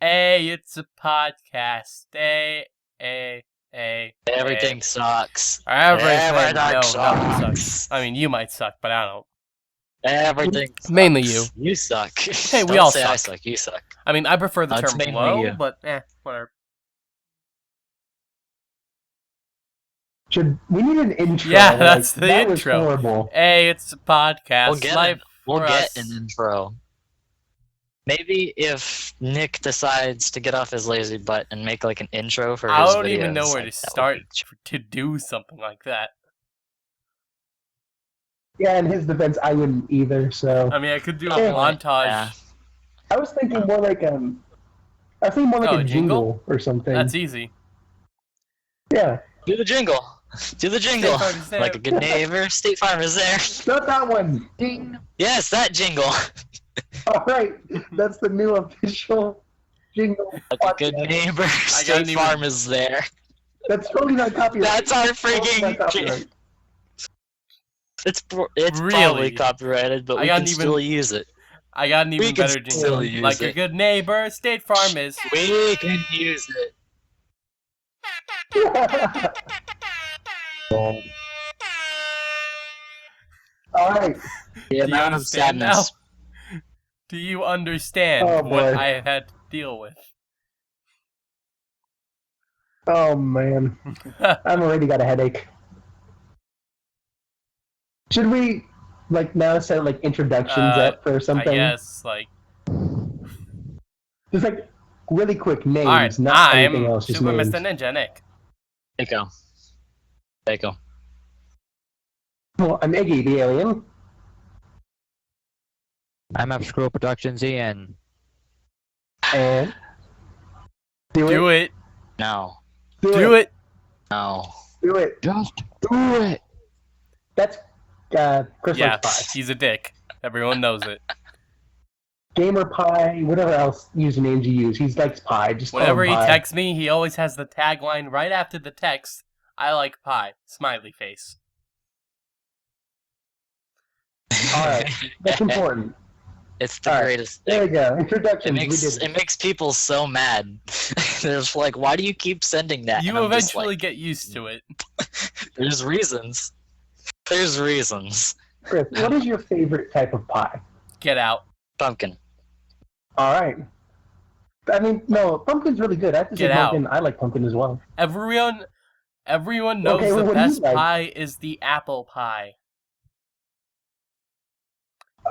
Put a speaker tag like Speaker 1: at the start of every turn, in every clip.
Speaker 1: Hey, it's a podcast.
Speaker 2: Everything sucks.
Speaker 1: Everything. No, nothing
Speaker 2: sucks.
Speaker 1: sucks. I mean, you might suck, but I don't.
Speaker 2: Everything sucks.
Speaker 1: Mainly you.
Speaker 2: You suck.
Speaker 1: Hey, we
Speaker 2: Don't
Speaker 1: all
Speaker 2: say
Speaker 1: suck.
Speaker 2: I suck. You suck.
Speaker 1: I mean, I prefer the
Speaker 2: It's
Speaker 1: term
Speaker 2: mainly
Speaker 1: blow,
Speaker 2: you.
Speaker 1: but whatever.
Speaker 3: We need an intro?
Speaker 1: Yeah, that's the
Speaker 3: that
Speaker 1: intro.
Speaker 3: Was horrible.
Speaker 1: Hey, it's a podcast.
Speaker 2: We'll get an intro. Maybe if Nick decides to get off his lazy butt and make like an intro for his videos.
Speaker 1: I don't even know where to start to do something like that.
Speaker 3: Yeah, in his defense, I wouldn't either. So
Speaker 1: I mean, I could do a montage.
Speaker 2: Yeah.
Speaker 3: I was thinking more like a jingle or something.
Speaker 1: That's easy.
Speaker 3: Yeah.
Speaker 2: Do the jingle. Do the jingle. Like a good neighbor. State Farm is there.
Speaker 3: Not that one.
Speaker 2: Ding. Yes, that jingle.
Speaker 3: All right, that's the new official jingle.
Speaker 2: Like a good neighbor. State Farm is there.
Speaker 3: That's totally not copyright.
Speaker 2: That's our freaking. It's
Speaker 1: really?
Speaker 2: Probably copyrighted, but we can still use it.
Speaker 1: I got an even better jingle. Like a good neighbor, State Farm is.
Speaker 2: We can use it.
Speaker 3: All right.
Speaker 2: The amount of sadness.
Speaker 1: Now? Do you understand what I have had to deal with?
Speaker 3: Oh man, I've already got a headache. Should we now set introductions up for something?
Speaker 1: I guess
Speaker 3: just really quick names,
Speaker 1: all right,
Speaker 3: not anything else. Just
Speaker 1: SooperMrNinja, Nick.
Speaker 2: Take
Speaker 3: Well, I'm Iggy the alien.
Speaker 4: I'm Up Scroll Productions, Ian.
Speaker 3: And
Speaker 1: do it.
Speaker 2: No.
Speaker 1: Do it.
Speaker 2: No.
Speaker 3: Do it.
Speaker 4: Just do it.
Speaker 3: That's Chris
Speaker 1: Yeah,
Speaker 3: likes pie.
Speaker 1: he's a dick. Everyone knows it.
Speaker 3: Gamer Pie, whatever else usernames you use, he likes pie. Just
Speaker 1: whenever he
Speaker 3: pie.
Speaker 1: texts me, he always has the tagline right after the text. I like pie. Smiley face.
Speaker 3: Alright, that's important.
Speaker 2: It's the greatest thing.
Speaker 3: There we go. Introductions.
Speaker 2: It makes people so mad. They're just like, why do you keep sending that?
Speaker 1: You eventually get used to it.
Speaker 2: There's reasons. There's reasons.
Speaker 3: Chris, what is your favorite type of pie?
Speaker 1: Get out.
Speaker 2: Pumpkin.
Speaker 3: Alright. I mean, no, pumpkin's really good. I have to say pumpkin. I like pumpkin as well.
Speaker 1: Everyone knows the best pie is the apple pie.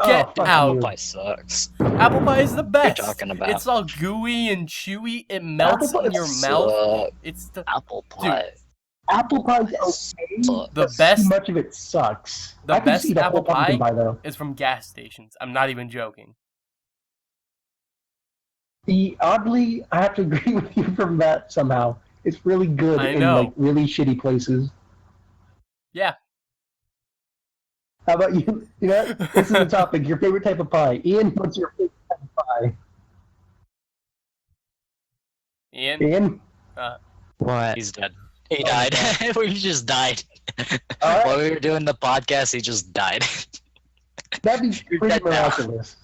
Speaker 1: Get out.
Speaker 2: Apple pie sucks.
Speaker 1: Apple pie is the best.
Speaker 2: What are you talking about?
Speaker 1: It's all gooey and chewy. It melts in your mouth. It's the
Speaker 2: apple pie.
Speaker 1: Dude,
Speaker 3: apple pie is okay.
Speaker 1: The best.
Speaker 3: Too much of it sucks.
Speaker 1: The best apple pie
Speaker 3: though.
Speaker 1: is from gas stations. I'm not even joking.
Speaker 3: Oddly, I have to agree with you from that somehow. It's really good in really shitty places.
Speaker 1: Yeah.
Speaker 3: How about you? You know, this is the topic. Your favorite type of pie. Ian, what's your favorite type of pie? Ian?
Speaker 4: What?
Speaker 2: He's dead. He died. We just died.
Speaker 3: Right.
Speaker 2: While we were doing the podcast, he just died.
Speaker 3: That'd be pretty miraculous.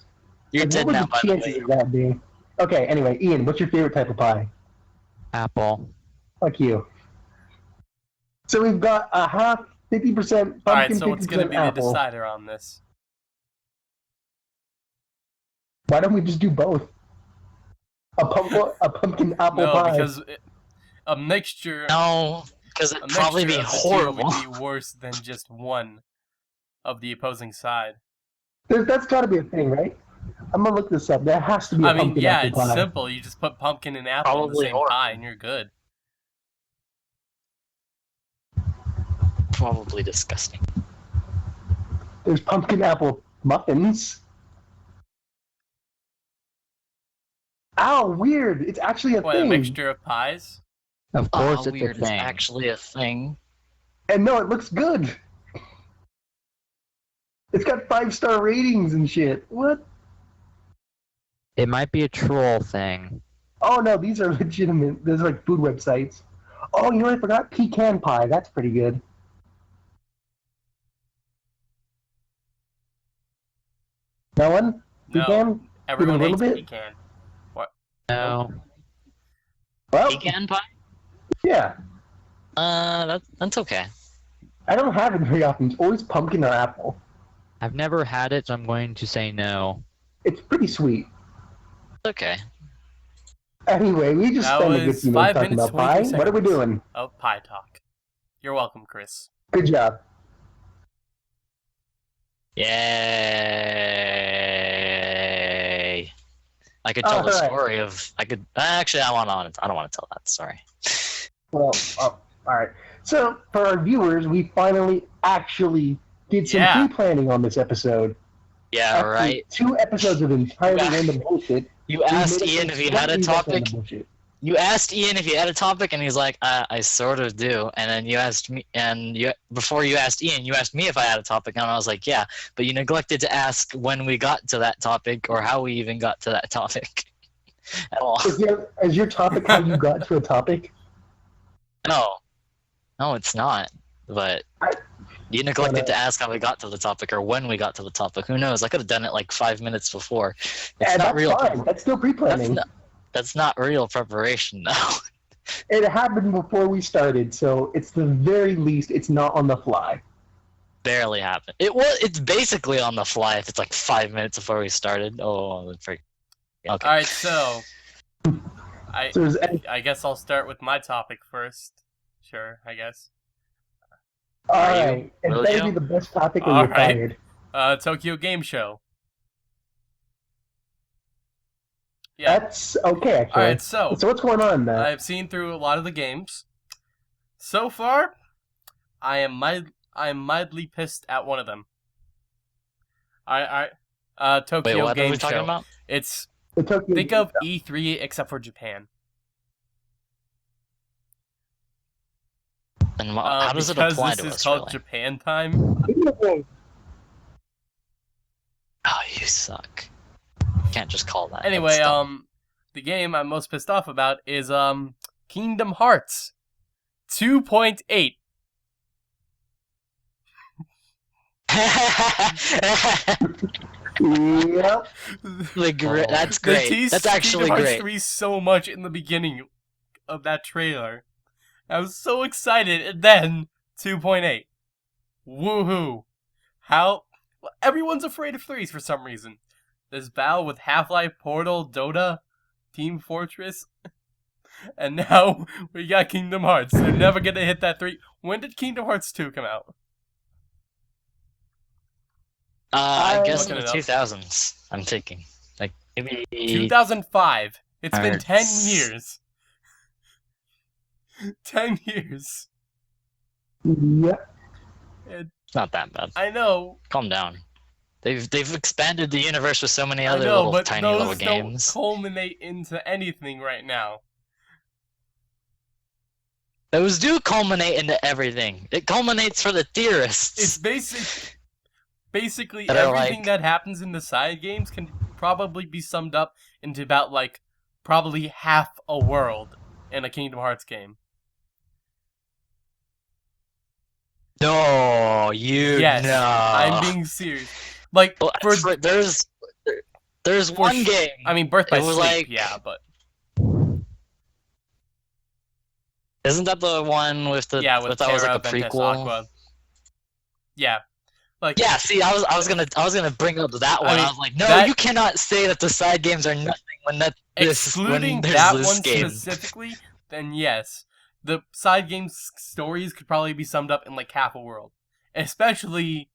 Speaker 2: You're dead now, by the way.
Speaker 3: What would the chances of that be? Okay, anyway, Ian, what's your favorite type of pie?
Speaker 4: Apple.
Speaker 3: Fuck you. So we've got a half, 50% pumpkin,
Speaker 1: alright, so what's going to be
Speaker 3: apple.
Speaker 1: the decider on this?
Speaker 3: Why don't we just do both? A pumpkin apple pie.
Speaker 1: No, because a mixture...
Speaker 2: No, because it'd probably be horrible.
Speaker 1: It would be worse than just one of the opposing side.
Speaker 3: That's got to be a thing, right? I'm going to look this up. There has to be a pumpkin apple pie.
Speaker 1: Yeah, it's simple. You just put pumpkin and apple in the same pie and you're good.
Speaker 2: Probably disgusting.
Speaker 3: There's pumpkin apple muffins. Ow, weird. It's actually a thing.
Speaker 1: A mixture of pies?
Speaker 4: Of course it's
Speaker 2: weird.
Speaker 4: a thing.
Speaker 2: It's actually a thing.
Speaker 3: And no, it looks good. It's got 5-star ratings and shit. What?
Speaker 4: It might be a troll thing.
Speaker 3: Oh no, these are legitimate. There's food websites. Oh, you know what I forgot? Pecan pie. That's pretty good. No one?
Speaker 1: No.
Speaker 3: Pecan?
Speaker 1: Everyone
Speaker 3: Even a
Speaker 1: hates
Speaker 3: little bit?
Speaker 1: pecan. What?
Speaker 4: No.
Speaker 3: Well,
Speaker 2: Pecan pie?
Speaker 3: yeah.
Speaker 2: That's okay.
Speaker 3: I don't have it very often. It's always pumpkin or apple.
Speaker 4: I've never had it, so I'm going to say no.
Speaker 3: It's pretty sweet.
Speaker 2: It's okay.
Speaker 3: Anyway, we just
Speaker 1: That
Speaker 3: spent a good
Speaker 1: was
Speaker 3: few
Speaker 1: 5
Speaker 3: minutes talking
Speaker 1: minutes,
Speaker 3: about pie.
Speaker 1: 23
Speaker 3: What are we
Speaker 1: seconds.
Speaker 3: doing?
Speaker 1: Oh, pie talk. You're welcome, Chris.
Speaker 3: Good job.
Speaker 2: Yay! I could tell the
Speaker 3: Alright.
Speaker 2: story of. I could actually. I don't want to tell that. Sorry.
Speaker 3: Well, all right. So, for our viewers, we finally actually did some
Speaker 1: Yeah.
Speaker 3: pre-planning on this episode.
Speaker 2: Yeah.
Speaker 3: After
Speaker 2: Right.
Speaker 3: 2 episodes of entirely
Speaker 2: Yeah.
Speaker 3: random bullshit.
Speaker 2: You
Speaker 3: we
Speaker 2: asked
Speaker 3: made it
Speaker 2: Ian if he had a
Speaker 3: completely
Speaker 2: topic.
Speaker 3: random bullshit.
Speaker 2: You asked Ian if he had a topic, and he's like, I sort of do. And then you asked me, and before you asked Ian, you asked me if I had a topic, and I was like, yeah. But you neglected to ask when we got to that topic or how we even got to that topic at all.
Speaker 3: Is your topic how you got to a topic?
Speaker 2: No, it's not. But you neglected to ask how we got to the topic or when we got to the topic. Who knows? I could have done it like 5 minutes before. It's
Speaker 3: Yeah,
Speaker 2: not
Speaker 3: that's
Speaker 2: real.
Speaker 3: fine. That's still pre-planning.
Speaker 2: That's not real preparation, though.
Speaker 3: It happened before we started, so it's the very least it's not on the fly.
Speaker 2: Barely happened. It's basically on the fly if it's like 5 minutes before we started. Oh, the freak. Okay.
Speaker 1: Alright, so I
Speaker 3: So is any-
Speaker 1: I guess I'll start with my topic first. Sure, I guess.
Speaker 3: all
Speaker 2: Are you?
Speaker 3: right, it
Speaker 2: Will
Speaker 3: better
Speaker 2: you?
Speaker 3: be the best topic or
Speaker 1: All
Speaker 3: you're
Speaker 1: right.
Speaker 3: fired.
Speaker 1: Tokyo Game Show. Yeah.
Speaker 3: That's okay, actually.
Speaker 1: Alright, so
Speaker 3: So what's going on, Matt?
Speaker 1: I've seen through a lot of the games. So far, I am mildly pissed at one of them. Tokyo
Speaker 2: Wait, what
Speaker 1: Game
Speaker 2: are we talking
Speaker 1: Show.
Speaker 2: about?
Speaker 1: It's
Speaker 3: The Tokyo
Speaker 1: think
Speaker 3: Game
Speaker 1: of
Speaker 3: Show.
Speaker 1: E3 except for Japan.
Speaker 2: And how does it
Speaker 1: because
Speaker 2: apply
Speaker 1: this
Speaker 2: to
Speaker 1: is
Speaker 2: us,
Speaker 1: called
Speaker 2: really?
Speaker 1: Japan time.
Speaker 2: Oh, you suck. Can't just call that.
Speaker 1: Anyway,
Speaker 2: That's dumb.
Speaker 1: the game I'm most pissed off about is Kingdom Hearts 2.8.
Speaker 3: Yep.
Speaker 2: That's
Speaker 1: They
Speaker 2: great.
Speaker 1: teased
Speaker 2: That's actually
Speaker 1: Kingdom Hearts
Speaker 2: great.
Speaker 1: 3 so much in the beginning of that trailer. I was so excited, and then 2.8. Woohoo! How? Everyone's afraid of 3s for some reason. There's Battle with Half-Life, Portal, Dota, Team Fortress, and now we got Kingdom Hearts. They're never gonna hit that 3. When did Kingdom Hearts 2 come out?
Speaker 2: I guess in
Speaker 1: Looking
Speaker 2: the
Speaker 1: it up.
Speaker 2: 2000s, I'm thinking. Like, maybe...
Speaker 1: 2005. It's been 10
Speaker 2: Hearts.
Speaker 1: years. 10 years.
Speaker 3: Yep.
Speaker 2: It's not that bad.
Speaker 1: I know.
Speaker 2: Calm down. They've expanded the universe with so many
Speaker 1: I
Speaker 2: other
Speaker 1: know,
Speaker 2: little
Speaker 1: but
Speaker 2: tiny
Speaker 1: those
Speaker 2: little
Speaker 1: don't
Speaker 2: games.
Speaker 1: culminate into anything right now.
Speaker 2: Those do culminate into everything. It culminates for the theorists.
Speaker 1: It's basically
Speaker 2: That are
Speaker 1: everything
Speaker 2: like-
Speaker 1: that happens in the side games can probably be summed up into about like probably half a world in a Kingdom Hearts game.
Speaker 2: No, you
Speaker 1: Yes,
Speaker 2: no.
Speaker 1: I'm being serious. Like
Speaker 2: Well,
Speaker 1: for
Speaker 2: there's
Speaker 1: for
Speaker 2: one
Speaker 1: sh-
Speaker 2: game.
Speaker 1: I mean, Birth by
Speaker 2: it was
Speaker 1: Sleep,
Speaker 2: like-
Speaker 1: yeah, but
Speaker 2: Isn't that the one with the?
Speaker 1: yeah, with
Speaker 2: that was like a
Speaker 1: Terra, Ventus,
Speaker 2: prequel.
Speaker 1: Aqua. Yeah, like
Speaker 2: Yeah, see, I was gonna bring up that one. I,
Speaker 1: mean,
Speaker 2: was like, no,
Speaker 1: that-
Speaker 2: you cannot say that the side games are nothing when
Speaker 1: excluding
Speaker 2: when there's
Speaker 1: that
Speaker 2: this
Speaker 1: one
Speaker 2: game.
Speaker 1: specifically, then yes, the side games stories could probably be summed up in like half a world. Especially,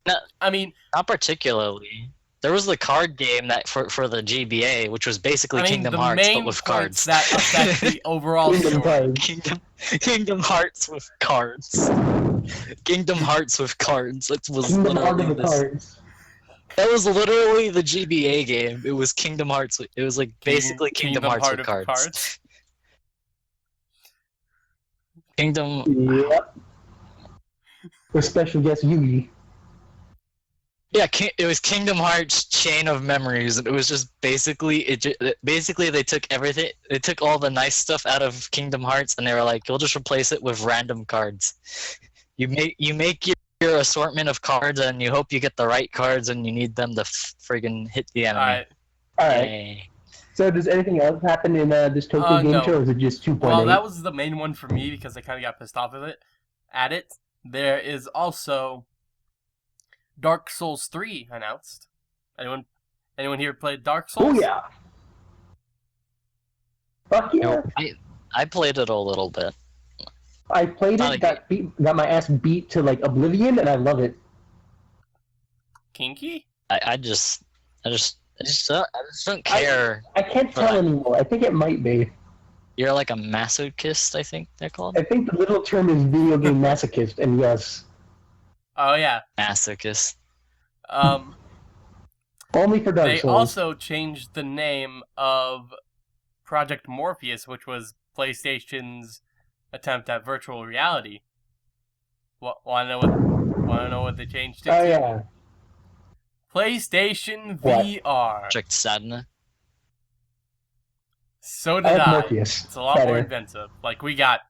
Speaker 2: No.
Speaker 1: I mean,
Speaker 2: Not particularly. There was the card game that for the GBA, which was basically
Speaker 1: I mean
Speaker 2: Kingdom
Speaker 1: the
Speaker 2: Hearts
Speaker 1: main
Speaker 2: but with
Speaker 1: points
Speaker 2: cards.
Speaker 1: that affect the overall
Speaker 3: Kingdom
Speaker 1: story.
Speaker 3: Hearts.
Speaker 2: Kingdom Hearts with cards. Kingdom Hearts with cards. That was
Speaker 3: Kingdom Hearts
Speaker 2: literally
Speaker 3: of the
Speaker 2: this.
Speaker 3: Cards.
Speaker 2: That was literally the GBA game. It was Kingdom Hearts. It was like basically Kingdom Hearts
Speaker 1: Heart
Speaker 2: with
Speaker 1: of the
Speaker 2: cards. Kingdom.
Speaker 3: Yep. With special guest Yugi.
Speaker 2: Yeah, it was Kingdom Hearts Chain of Memories, and it was just basically basically they took everything. They took all the nice stuff out of Kingdom Hearts, and they were like, "You'll just replace it with random cards. You make your assortment of cards, and you hope you get the right cards, and you need them to friggin' hit the enemy."
Speaker 1: Alright,
Speaker 3: Alright.
Speaker 2: Yay.
Speaker 3: So does anything else happen in this Tokyo Game
Speaker 1: No.
Speaker 3: Show, or is it just 2.8?
Speaker 1: Well, that was the main one for me because I kind of got pissed off at it. There is also Dark Souls 3 announced. Anyone here played Dark Souls?
Speaker 3: Oh yeah. Fuck yeah.
Speaker 4: Nope.
Speaker 2: I played it a little bit.
Speaker 3: I played
Speaker 2: Not
Speaker 3: it,
Speaker 2: a
Speaker 3: got my ass beat to like oblivion, and I love it.
Speaker 1: Kinky?
Speaker 2: I just don't care.
Speaker 3: I can't
Speaker 2: For
Speaker 3: tell
Speaker 2: that.
Speaker 3: anymore. I think it might be.
Speaker 2: You're like a masochist, I think they're called.
Speaker 3: I think the literal term is video game masochist, and yes,
Speaker 1: Oh yeah.
Speaker 2: Masochist.
Speaker 3: only for Dark
Speaker 1: They
Speaker 3: Souls.
Speaker 1: also changed the name of Project Morpheus, which was PlayStation's attempt at virtual reality. Want to know what they changed it
Speaker 3: Oh
Speaker 1: to?
Speaker 3: yeah.
Speaker 1: PlayStation
Speaker 3: What?
Speaker 1: VR.
Speaker 2: Project Sadna.
Speaker 1: So
Speaker 3: I
Speaker 1: did
Speaker 3: like
Speaker 1: I.
Speaker 3: Morpheus.
Speaker 1: It's a lot more
Speaker 3: better.
Speaker 1: inventive. Like, we got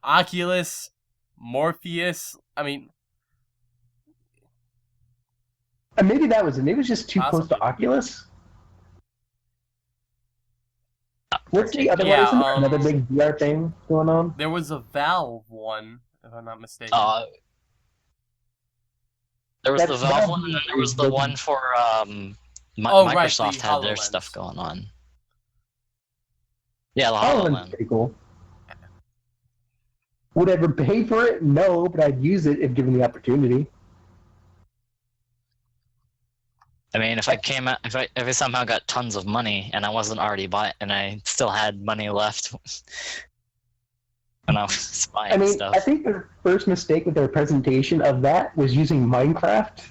Speaker 1: Oculus, Morpheus. I mean,
Speaker 3: And maybe that was it. Maybe it was just too close to
Speaker 1: Possibly.
Speaker 3: Oculus. What's the other
Speaker 1: Yeah,
Speaker 3: one? Isn't there another big VR thing going on?
Speaker 1: there was a Valve one, if I'm not mistaken.
Speaker 2: There was the
Speaker 3: That's
Speaker 2: Valve
Speaker 3: Valve
Speaker 2: one, and then there was
Speaker 3: is
Speaker 2: the
Speaker 3: the-
Speaker 2: one for
Speaker 1: Right,
Speaker 2: Microsoft
Speaker 1: the
Speaker 2: had their
Speaker 1: HoloLens.
Speaker 2: stuff going on. Yeah, the
Speaker 3: HoloLens is
Speaker 2: HoloLens.
Speaker 3: pretty cool. Would I ever pay for it? No, but I'd use it if given the opportunity.
Speaker 2: I mean, if I somehow got tons of money and I wasn't already bought and I still had money left when I was buying
Speaker 3: I mean,
Speaker 2: stuff.
Speaker 3: I think their first mistake with their presentation of that was using Minecraft.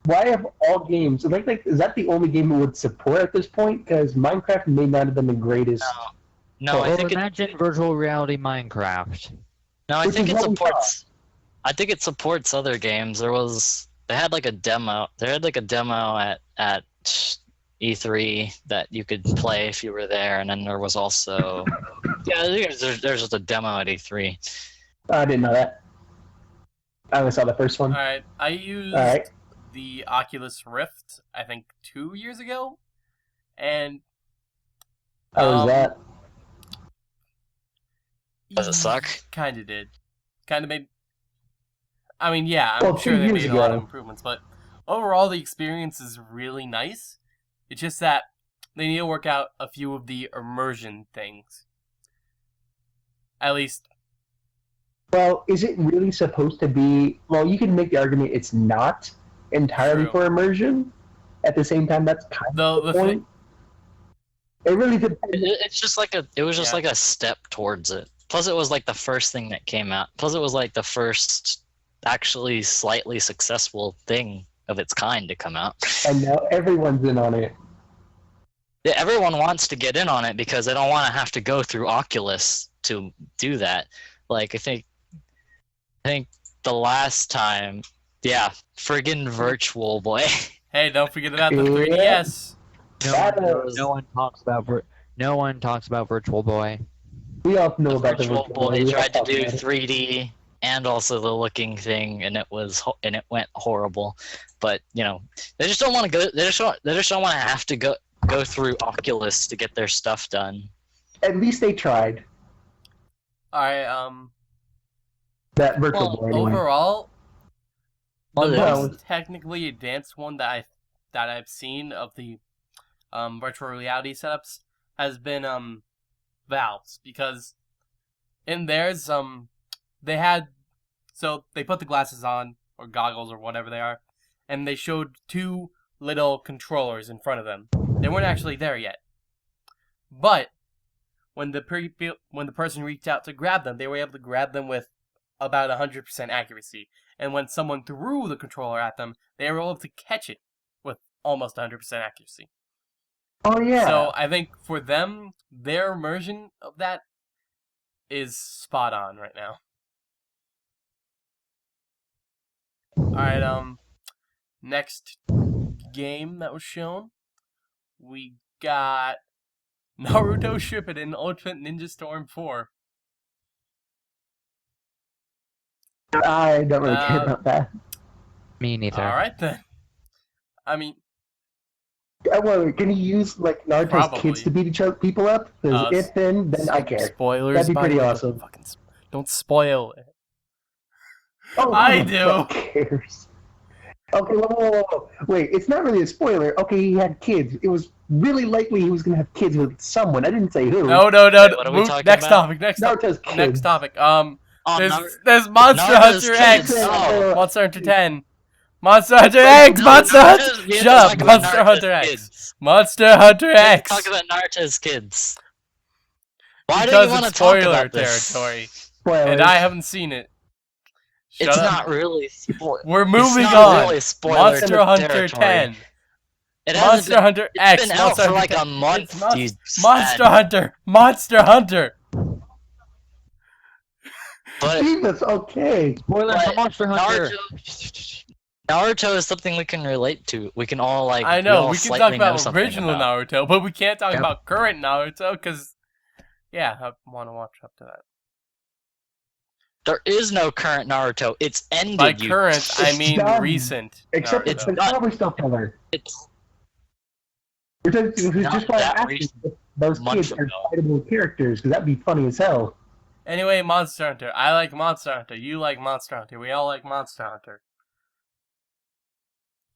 Speaker 3: Why have all games? Like, is that the only game it would support at this point? Because Minecraft may not have been the greatest.
Speaker 2: No, I
Speaker 4: Well,
Speaker 2: think it,
Speaker 4: imagine virtual reality Minecraft.
Speaker 2: no, I
Speaker 3: Which
Speaker 2: think
Speaker 3: is
Speaker 2: it
Speaker 3: what we
Speaker 2: supports. I think it supports other games. They had like a demo. They had like a demo at E3 that you could play if you were there, and then there was also there's just a demo at E3.
Speaker 3: I didn't know that. I only saw the first one.
Speaker 1: Alright, I used
Speaker 3: All right.
Speaker 1: the Oculus Rift, I think 2 years ago, and
Speaker 3: How was that?
Speaker 2: Does it suck?
Speaker 1: Kinda did. Kinda made... I mean, yeah, I'm
Speaker 3: Well,
Speaker 1: sure
Speaker 3: 2
Speaker 1: they
Speaker 3: years
Speaker 1: made a lot of
Speaker 3: ago.
Speaker 1: improvements, but overall the experience is really nice. It's just that they need to work out a few of the immersion things. At least,
Speaker 3: Well, is it really supposed to be? Well, you can make the argument it's not entirely
Speaker 1: True.
Speaker 3: for immersion. At the same time, that's kind of
Speaker 1: the
Speaker 3: the point. It really depends.
Speaker 2: It's just like it was just
Speaker 1: Yeah.
Speaker 2: like a step towards it. Plus, it was like the first thing that came out. Plus, it was like the first actually slightly successful thing of its kind to come out.
Speaker 3: And now everyone's in on it.
Speaker 2: Yeah, everyone wants to get in on it because they don't want to have to go through Oculus to do that. Like, I think the last time, yeah, friggin' Virtual Boy.
Speaker 1: hey, don't forget about the
Speaker 3: Yeah.
Speaker 1: 3DS.
Speaker 4: No one talks about Virtual Boy.
Speaker 3: We all know about the
Speaker 2: Virtual Boy
Speaker 3: We all
Speaker 2: tried to
Speaker 3: talk
Speaker 2: do
Speaker 3: about it.
Speaker 2: 3D and also the looking thing, and it went horrible. But you know, they just don't want to go. They just don't want to have to go through Oculus to get their stuff done.
Speaker 3: At least they tried
Speaker 1: Alright,
Speaker 3: that virtual
Speaker 2: Well,
Speaker 3: boy. Anyway.
Speaker 1: overall, the
Speaker 2: Well,
Speaker 3: yeah.
Speaker 1: most technically advanced one that I've seen of the virtual reality setups has been Valve's, because in theirs they put the glasses on, or goggles, or whatever they are, and they showed two little controllers in front of them. They weren't actually there yet, but when the person reached out to grab them, they were able to grab them with about 100% accuracy. And when someone threw the controller at them, they were able to catch it with almost 100% accuracy.
Speaker 3: Oh yeah.
Speaker 1: So I think for them, their immersion of that is spot on right now. Alright, next game that was shown, we got Naruto Shippuden Ultimate Ninja Storm 4.
Speaker 3: I don't really care about that.
Speaker 4: Me neither.
Speaker 1: Alright then. I mean,
Speaker 3: Well, can you use like Naruto's
Speaker 1: Probably.
Speaker 3: kids to beat people up? Because if then I care.
Speaker 1: Spoilers.
Speaker 3: That'd be
Speaker 1: by
Speaker 3: pretty
Speaker 1: the way,
Speaker 3: awesome.
Speaker 1: Don't spoil it.
Speaker 3: Oh,
Speaker 1: I
Speaker 3: who the
Speaker 1: do.
Speaker 3: fuck cares? Okay, whoa. Wait, it's not really a spoiler. Okay, he had kids. It was really likely he was going to have kids with someone. I didn't say who.
Speaker 1: No.
Speaker 2: Wait, what are we talking
Speaker 1: Next
Speaker 2: about?
Speaker 1: topic. Next
Speaker 3: Naruto's
Speaker 1: topic.
Speaker 3: kids.
Speaker 1: Next topic.
Speaker 2: Oh,
Speaker 1: There's Monster
Speaker 2: Naruto's
Speaker 1: Hunter
Speaker 2: kids.
Speaker 1: X.
Speaker 2: Oh.
Speaker 1: Monster Hunter 10. Monster Hunter X. Monster Hunter.
Speaker 2: We have to
Speaker 1: Shut up.
Speaker 2: talk about
Speaker 1: Monster
Speaker 2: Naruto's
Speaker 1: Hunter X.
Speaker 2: kids.
Speaker 1: Monster Hunter
Speaker 2: We have
Speaker 1: X.
Speaker 2: to talk about Naruto's kids. Why do
Speaker 1: Because
Speaker 2: you want to
Speaker 1: it's
Speaker 2: talk
Speaker 1: spoiler
Speaker 2: about this?
Speaker 1: territory,
Speaker 3: Spoilers.
Speaker 1: and I haven't seen it. Shut
Speaker 2: It's
Speaker 1: up.
Speaker 2: not really.
Speaker 1: We're moving
Speaker 2: it's
Speaker 1: on.
Speaker 2: not really spoiler
Speaker 1: Monster Hunter
Speaker 2: territory.
Speaker 1: 10.
Speaker 2: It
Speaker 1: Monster Hunter X.
Speaker 2: It's been
Speaker 1: Monster
Speaker 2: out for
Speaker 1: Hunter
Speaker 2: like
Speaker 1: 10.
Speaker 2: a month.
Speaker 1: It's not-
Speaker 2: You
Speaker 1: Monster
Speaker 2: sad.
Speaker 1: Hunter. Monster Hunter.
Speaker 2: But
Speaker 3: Jesus, okay.
Speaker 4: Spoiler for
Speaker 2: But
Speaker 4: Monster Hunter.
Speaker 2: Naruto is something we can relate to. We can all like.
Speaker 1: I know,
Speaker 2: all
Speaker 1: we can
Speaker 2: slightly
Speaker 1: talk
Speaker 2: know
Speaker 1: about
Speaker 2: something
Speaker 1: original
Speaker 2: about.
Speaker 1: Naruto, but we can't talk
Speaker 3: Yep.
Speaker 1: about current Naruto, because, yeah, I want to watch up to that.
Speaker 2: There is no current Naruto. It's ended.
Speaker 1: By
Speaker 2: you
Speaker 1: current, I
Speaker 3: It's
Speaker 1: mean
Speaker 3: done.
Speaker 1: recent
Speaker 3: Except
Speaker 1: Naruto.
Speaker 3: it's probably still filler.
Speaker 2: It's
Speaker 3: Which is
Speaker 2: not
Speaker 3: just why I
Speaker 2: that
Speaker 3: asked
Speaker 2: recent.
Speaker 3: if those
Speaker 2: Months
Speaker 3: kids are
Speaker 2: ago.
Speaker 3: fightable characters, because that'd be funny as hell.
Speaker 1: Anyway, Monster Hunter. I like Monster Hunter. You like Monster Hunter. We all like Monster Hunter.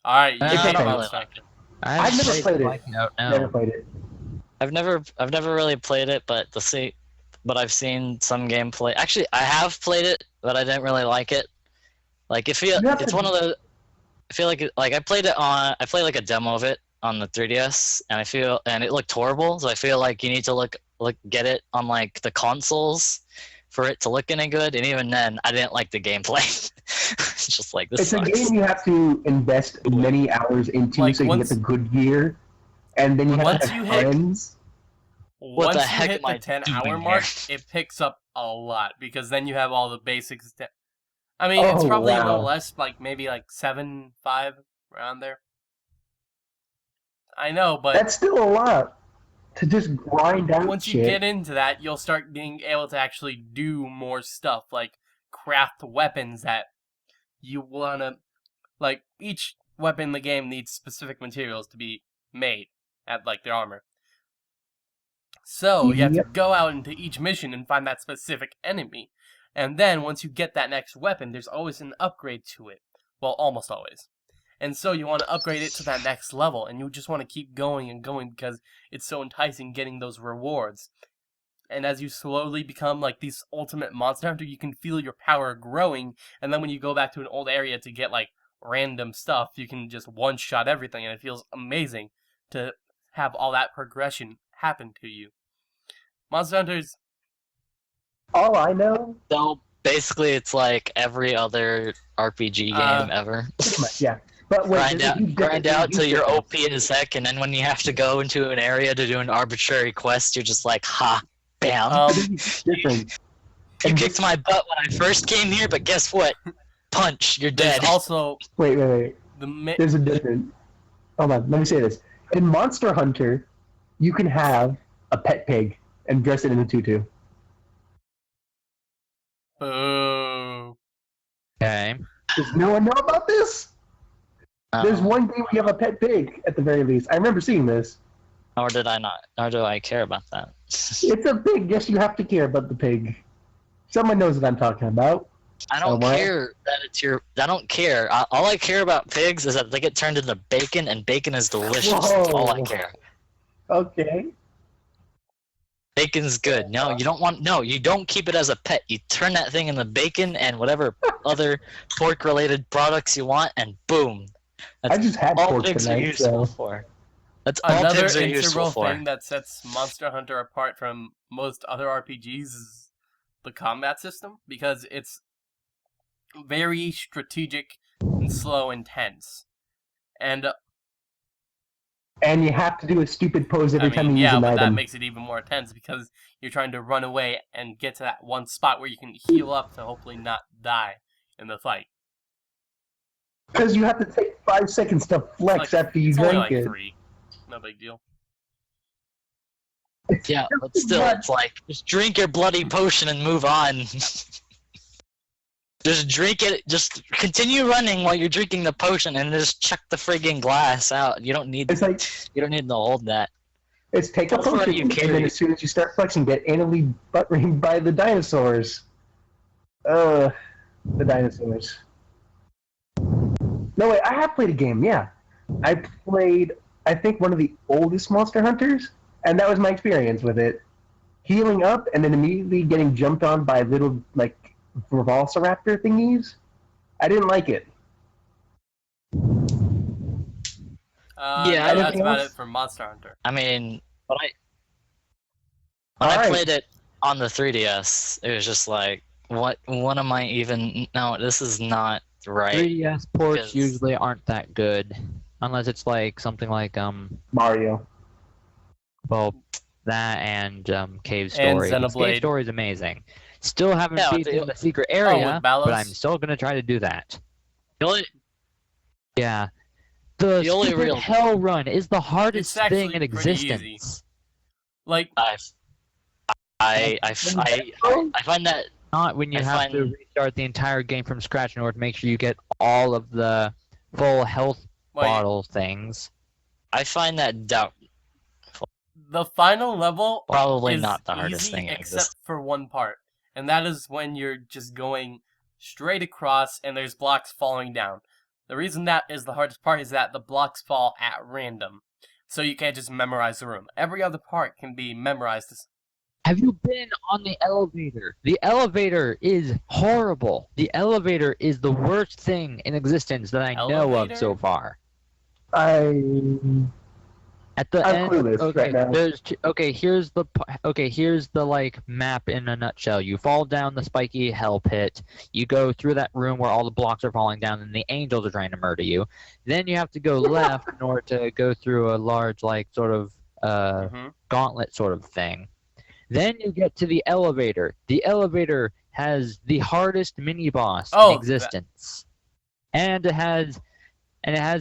Speaker 1: Alright, you
Speaker 2: I
Speaker 1: hate
Speaker 2: don't
Speaker 3: okay.
Speaker 2: really
Speaker 1: Monster
Speaker 2: like
Speaker 1: Hunter.
Speaker 2: it.
Speaker 3: I've never played it. Never
Speaker 4: No.
Speaker 3: played it.
Speaker 2: I've never really played it, but but I've seen some gameplay. Actually, I have played it, but I didn't really like it. Like it's one of the. I feel like I played like a demo of it on the 3DS, and it looked horrible. So I feel like you need to get it on like the consoles for it to look any good. And even then, I didn't like the gameplay. It's just like this
Speaker 3: It's
Speaker 2: sucks.
Speaker 3: a game you have to invest many hours into
Speaker 1: Like,
Speaker 3: so you can
Speaker 1: once-
Speaker 3: get the good gear, and then you have
Speaker 1: Once
Speaker 3: to
Speaker 1: you
Speaker 3: have
Speaker 1: hit-
Speaker 3: friends.
Speaker 1: Once
Speaker 2: the
Speaker 1: you
Speaker 2: heck
Speaker 1: hit
Speaker 2: am I
Speaker 1: the 10-hour
Speaker 2: doing
Speaker 1: mark,
Speaker 2: here?
Speaker 1: it picks up a lot, because then you have all the basics. I mean, it's
Speaker 3: Oh,
Speaker 1: probably a little
Speaker 3: wow.
Speaker 1: less, like maybe like 7, 5, around there. I know, but
Speaker 3: That's still a lot to just grind out
Speaker 1: once you
Speaker 3: shit.
Speaker 1: get into that, you'll start being able to actually do more stuff, like craft weapons that you wanna. Like, each weapon in the game needs specific materials to be made, at like their armor. So, you have to
Speaker 3: Yep.
Speaker 1: go out into each mission and find that specific enemy. And then, once you get that next weapon, there's always an upgrade to it. Well, almost always. And so you want to upgrade it to that next level, and you just want to keep going and going because it's so enticing getting those rewards. And as you slowly become like this ultimate monster hunter, you can feel your power growing, and then when you go back to an old area to get like random stuff, you can just one-shot everything, and it feels amazing to have all that progression happen to you. Monster Hunters,
Speaker 3: All I know,
Speaker 2: So basically, it's like every other RPG game ever.
Speaker 3: pretty much, yeah. But wait,
Speaker 2: Grind out till you're OP as heck, and then when you have to go into an area to do an arbitrary quest, you're just like, ha, bam.
Speaker 3: different.
Speaker 2: You kicked my butt when I first came here, but guess what? Punch, you're dead.
Speaker 1: there's also
Speaker 3: Wait.
Speaker 1: the
Speaker 3: There's a different. Hold on, let me say this. In Monster Hunter, you can have a pet pig and dress it in a tutu.
Speaker 1: boo.
Speaker 4: Okay.
Speaker 3: Does no one know about this? There's one game where you have a pet pig, at the very least. I remember seeing this.
Speaker 2: Nor did I not. Nor do I care about that.
Speaker 3: It's a pig. Yes, you have to care about the pig. Someone knows what I'm talking about.
Speaker 2: I don't
Speaker 3: what?
Speaker 2: care that it's your. I don't care. All I care about pigs is that they get turned into bacon, and bacon is delicious. That's all I
Speaker 3: Whoa.
Speaker 2: care.
Speaker 3: Okay.
Speaker 2: Bacon's good. No, you don't want. No, you don't keep it as a pet. You turn that thing into bacon and whatever other pork-related products you want, and boom. That's
Speaker 3: I just had
Speaker 2: all
Speaker 3: pork
Speaker 2: pigs are
Speaker 3: tonight,
Speaker 2: useful
Speaker 3: so.
Speaker 2: for. That's all
Speaker 1: Another
Speaker 2: pigs are useful
Speaker 1: integral
Speaker 2: for.
Speaker 1: thing that sets Monster Hunter apart from most other RPGs is the combat system, because it's very strategic and slow and tense. And
Speaker 3: And you have to do a stupid pose every time you use
Speaker 1: yeah,
Speaker 3: an
Speaker 1: but that
Speaker 3: item.
Speaker 1: makes it even more tense because you're trying to run away and get to that one spot where you can heal up to hopefully not die in the fight.
Speaker 3: Because you have to take 5 seconds to flex after you
Speaker 1: It's only
Speaker 3: drink
Speaker 1: like
Speaker 3: it.
Speaker 1: 3. No big deal.
Speaker 2: Yeah, but still, it's like just drink your bloody potion and move on. Just drink it. Just continue running while you're drinking the potion, and just chuck the friggin' glass out. You don't need.
Speaker 3: It's like
Speaker 2: You don't need to hold that.
Speaker 3: it's take a
Speaker 2: That's what
Speaker 3: potion,
Speaker 2: you
Speaker 3: and then
Speaker 2: carry.
Speaker 3: as soon as you start flexing, get anally butt-ringed by the dinosaurs. The dinosaurs. No, wait, I have played a game, yeah. I played, I think, one of the oldest Monster Hunters, and that was my experience with it. Healing up and then immediately getting jumped on by little, like, Velociraptor thingies. I didn't like it.
Speaker 2: Yeah,
Speaker 1: no, that's
Speaker 3: anything
Speaker 1: about
Speaker 3: else?
Speaker 1: it for Monster Hunter.
Speaker 2: I mean, when I
Speaker 3: Alright.
Speaker 2: played it on the 3DS, it was just like, what am I even? No, this is not right.
Speaker 4: 3DS ports
Speaker 2: Because-
Speaker 4: usually aren't that good, unless it's like something like
Speaker 3: Mario.
Speaker 4: well, that and Cave
Speaker 1: And
Speaker 4: Story. Because
Speaker 1: Xenoblade.
Speaker 4: Cave Story is amazing. Still haven't
Speaker 2: Yeah,
Speaker 4: beaten the secret
Speaker 1: with
Speaker 4: area,
Speaker 1: Balos.
Speaker 4: but I'm still gonna try to do that.
Speaker 2: The only,
Speaker 4: Yeah. The
Speaker 2: The only
Speaker 4: stupid
Speaker 2: real-
Speaker 4: Hell Run is the hardest
Speaker 1: It's
Speaker 4: thing in
Speaker 1: actually pretty easy.
Speaker 4: existence.
Speaker 1: Like,
Speaker 2: I find that
Speaker 4: Not when you
Speaker 2: I
Speaker 4: have to
Speaker 2: find-
Speaker 4: restart the entire game from scratch in order to make sure you get all of the full health
Speaker 1: wait,
Speaker 4: bottle things.
Speaker 2: I find that
Speaker 1: the final level
Speaker 2: probably
Speaker 1: is
Speaker 2: not the hardest
Speaker 1: easy
Speaker 2: thing in
Speaker 1: except
Speaker 2: existence.
Speaker 1: for one part, and that is when you're just going straight across and there's blocks falling down. The reason that is the hardest part is that the blocks fall at random, so you can't just memorize the room. Every other part can be memorized.
Speaker 4: Have you been on the elevator? The elevator is horrible. The elevator is the worst thing in existence that I know of
Speaker 1: Elevator?
Speaker 4: so far.
Speaker 3: I'm
Speaker 4: At the end,
Speaker 3: clueless
Speaker 4: okay,
Speaker 3: right now.
Speaker 4: here's the like map in a nutshell. You fall down the spiky hell pit. You go through that room where all the blocks are falling down and the angels are trying to murder you. Then you have to go left in order to go through a large like sort of gauntlet sort of thing. Then you get to the elevator. The elevator has the hardest mini boss
Speaker 1: Oh,
Speaker 4: in existence, and it has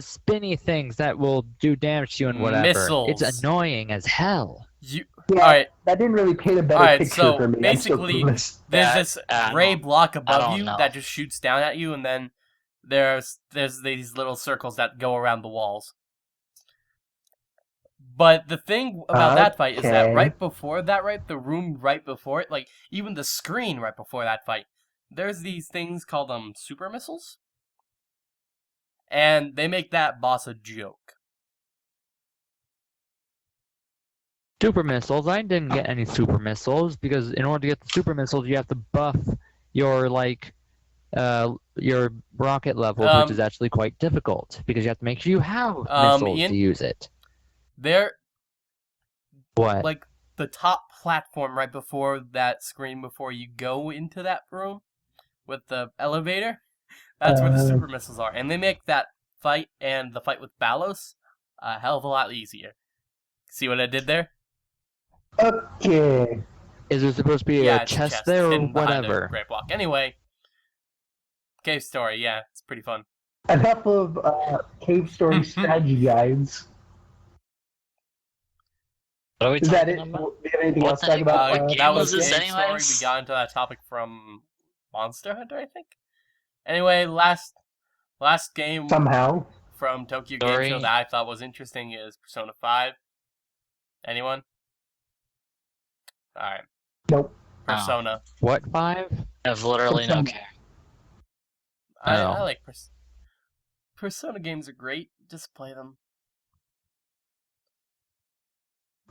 Speaker 4: spinny things that will do damage to you and whatever.
Speaker 1: Missiles.
Speaker 4: It's annoying as hell.
Speaker 1: You
Speaker 3: Yeah,
Speaker 1: alright?
Speaker 3: that didn't really paint a better
Speaker 1: Alright,
Speaker 3: picture
Speaker 1: so
Speaker 3: for me.
Speaker 1: basically-
Speaker 3: I'm so clueless.
Speaker 1: There's
Speaker 2: Yeah,
Speaker 1: this
Speaker 2: I
Speaker 1: gray
Speaker 2: don't-
Speaker 1: block
Speaker 2: I
Speaker 1: above
Speaker 2: don't
Speaker 1: you
Speaker 2: know.
Speaker 1: that just shoots down at you, and then there's these little circles that go around the walls. But the thing about that fight is that
Speaker 3: Okay.
Speaker 1: right before that, right, the room right before it, like even the screen right before that fight, there's these things called super missiles, and they make that boss a joke.
Speaker 4: Super missiles. I didn't get any super missiles because in order to get the super missiles, you have to buff your your rocket level, which is actually quite difficult because you have to make sure you have missiles
Speaker 1: Ian?
Speaker 4: to use it.
Speaker 1: They're
Speaker 4: What?
Speaker 1: like the top platform right before that screen before you go into that room with the elevator. That's where the super missiles are, and they make that fight and the fight with Balos a hell of a lot easier. See what I did there?
Speaker 3: Okay.
Speaker 4: Is there supposed to be
Speaker 1: Yeah,
Speaker 4: a
Speaker 1: it's
Speaker 4: chest there or
Speaker 1: hidden behind a
Speaker 4: whatever?
Speaker 1: gray block. Anyway, Cave Story, yeah, it's pretty fun.
Speaker 3: Enough of Cave Story strategy guides.
Speaker 2: What are we
Speaker 3: Is that
Speaker 2: talking
Speaker 3: it?
Speaker 2: about?
Speaker 3: Do you have anything
Speaker 2: What
Speaker 3: else to
Speaker 2: the
Speaker 3: talk
Speaker 2: heck?
Speaker 3: about?
Speaker 2: What game
Speaker 1: That
Speaker 2: was
Speaker 1: was
Speaker 2: this
Speaker 1: Cave Story.
Speaker 2: anyways?
Speaker 1: We got into that topic from Monster Hunter, I think. Anyway, last game
Speaker 3: Somehow.
Speaker 1: from Tokyo Game
Speaker 2: Story.
Speaker 1: Show that I thought was interesting is Persona 5. Anyone? Alright.
Speaker 3: Nope.
Speaker 1: Persona.
Speaker 4: What 5?
Speaker 2: I have literally no
Speaker 3: Persona.
Speaker 2: care.
Speaker 1: I
Speaker 4: Oh.
Speaker 1: like Persona games are great. Just play them.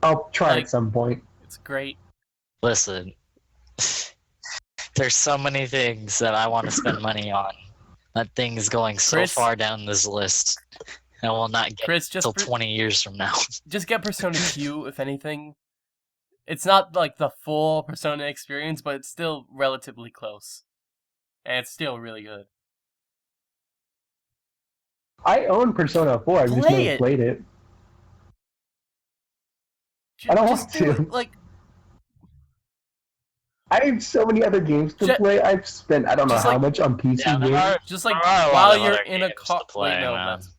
Speaker 3: I'll try
Speaker 1: Like-
Speaker 3: at some point.
Speaker 1: It's great.
Speaker 2: Listen, there's so many things that I want to spend money on. That thing is going so
Speaker 1: Chris-
Speaker 2: far down this list. I will not get
Speaker 1: Chris, just
Speaker 2: till 20 years from now.
Speaker 1: just get Persona Q, if anything. It's not like the full Persona experience, but it's still relatively close. And it's still really good.
Speaker 3: I own Persona 4. I've just
Speaker 1: Play
Speaker 3: never
Speaker 1: it.
Speaker 3: played it. I don't
Speaker 1: Just
Speaker 3: want
Speaker 1: do
Speaker 3: to.
Speaker 1: it, like,
Speaker 3: I have so many other games to
Speaker 1: Ju-
Speaker 3: play. I've spent I don't know
Speaker 1: just
Speaker 3: how
Speaker 1: like-
Speaker 3: much on PC
Speaker 2: Yeah, there
Speaker 3: games.
Speaker 2: are-
Speaker 1: just like
Speaker 2: There are a lot
Speaker 1: while
Speaker 2: of
Speaker 1: you're
Speaker 2: other
Speaker 1: in a
Speaker 2: games
Speaker 1: car.
Speaker 2: to play,
Speaker 1: Wait, no,
Speaker 2: man.
Speaker 1: that's.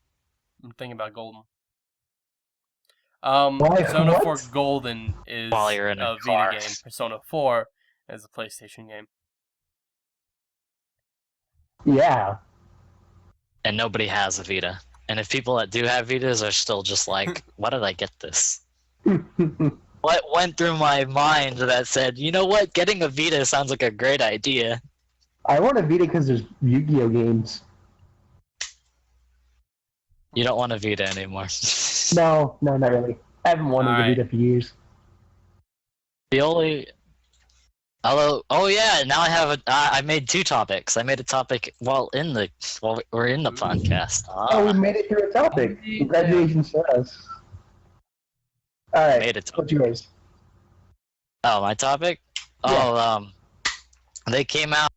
Speaker 1: I'm thinking about Golden.
Speaker 3: Why-
Speaker 1: Persona
Speaker 3: what?
Speaker 1: 4 Golden is
Speaker 2: While you're in a
Speaker 1: a
Speaker 2: car.
Speaker 1: Vita game. Persona 4 is a PlayStation game.
Speaker 3: Yeah.
Speaker 2: And nobody has a Vita. And if people that do have Vitas are still just like, why did I get this? What went through my mind that said, you know what, getting a Vita sounds like a great idea.
Speaker 3: I want a Vita because there's Yu-Gi-Oh games.
Speaker 2: You don't want a Vita anymore.
Speaker 3: No, not really. I haven't wanted a
Speaker 1: Alright.
Speaker 3: Vita for years.
Speaker 2: The only... Although, oh yeah, now I have I made 2 topics. I made a topic while we're in the podcast.
Speaker 3: Oh, we made it through a topic. Congratulations to us. All right,
Speaker 2: Made it.
Speaker 3: what's yours?
Speaker 2: Oh, my topic?
Speaker 3: Yeah.
Speaker 2: Oh, they came out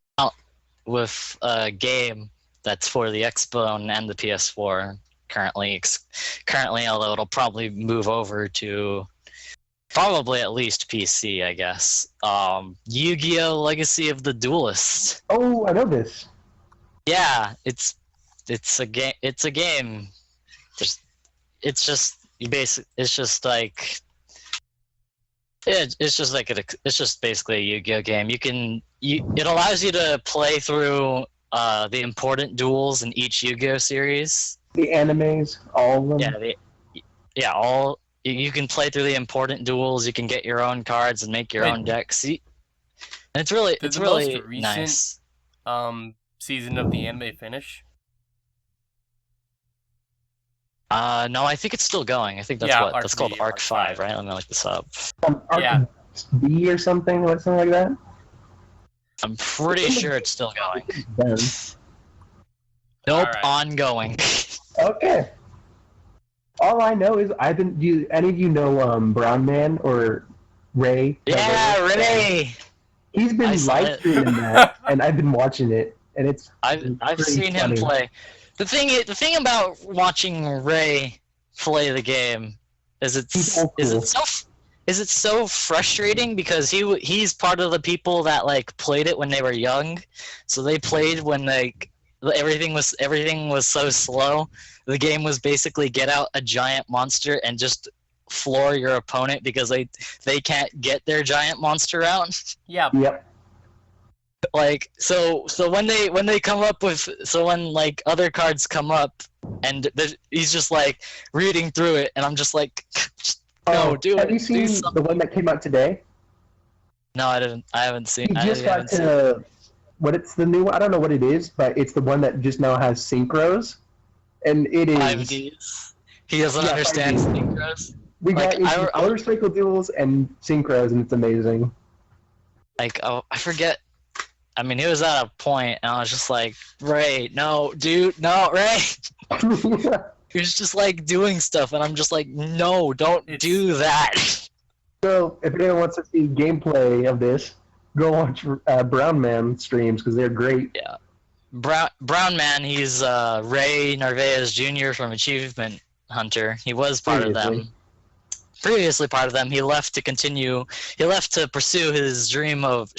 Speaker 2: with a game that's for the Xbox and the PS4 currently, although it'll probably move over to probably at least PC, I guess. Yu-Gi-Oh! Legacy of the Duelist.
Speaker 3: Oh, I know this.
Speaker 2: Yeah, it's a game. It's a game. It's just like it's just basically a Yu-Gi-Oh game. It allows you to play through the important duels in each Yu-Gi-Oh series.
Speaker 3: The animes, all of them.
Speaker 2: All you can play through the important duels. You can get your own cards and make your own decks. And it's really
Speaker 1: Did the most recent,
Speaker 2: nice.
Speaker 1: Season of the anime finish?
Speaker 2: No, I think it's still going. I think that's that's called Arc 5, right? Let me look this up.
Speaker 3: Arc B or something like that.
Speaker 2: I'm pretty sure it's still going.
Speaker 3: Done.
Speaker 2: Nope,
Speaker 1: Alright.
Speaker 2: ongoing.
Speaker 3: Okay. All I know is do any of you know Brown Man or Ray?
Speaker 2: Yeah, Ray.
Speaker 3: He's been
Speaker 2: I saw
Speaker 3: live streaming that, and I've been watching it, and it's
Speaker 2: I've seen him
Speaker 3: funny.
Speaker 2: play. The thing about watching Ray play the game is it's so frustrating because he's part of the people that like played it when they were young, so they played when like everything was so slow. The game was basically get out a giant monster and just floor your opponent because they can't get their giant monster out.
Speaker 1: Yeah.
Speaker 3: Yep.
Speaker 2: Like so when come up with when like other cards come up and he's just like reading through it and I'm just like no, do
Speaker 3: have
Speaker 2: it.
Speaker 3: you seen the one that came out today?
Speaker 2: No, I haven't seen.
Speaker 3: He just got to it's the new one. I don't know what it is, but it's the one that just now has synchros, and it is
Speaker 2: 5Ds. He doesn't understand
Speaker 3: 5Ds.
Speaker 2: synchros.
Speaker 3: We
Speaker 2: Like,
Speaker 3: got motorcycle duels and synchros, and it's amazing.
Speaker 2: Like, oh, I forget. I mean, he was at a point, and I was just like, Ray, no, dude, no, Ray. He was just like doing stuff, and I'm just like, no, don't do that.
Speaker 3: So, if anyone wants to see gameplay of this, go watch Brown Man streams because they're great.
Speaker 2: Yeah, Brown Man, he's Ray Narvaez Jr. from Achievement Hunter. He was part of them. Previously part of them, he left to pursue his dream of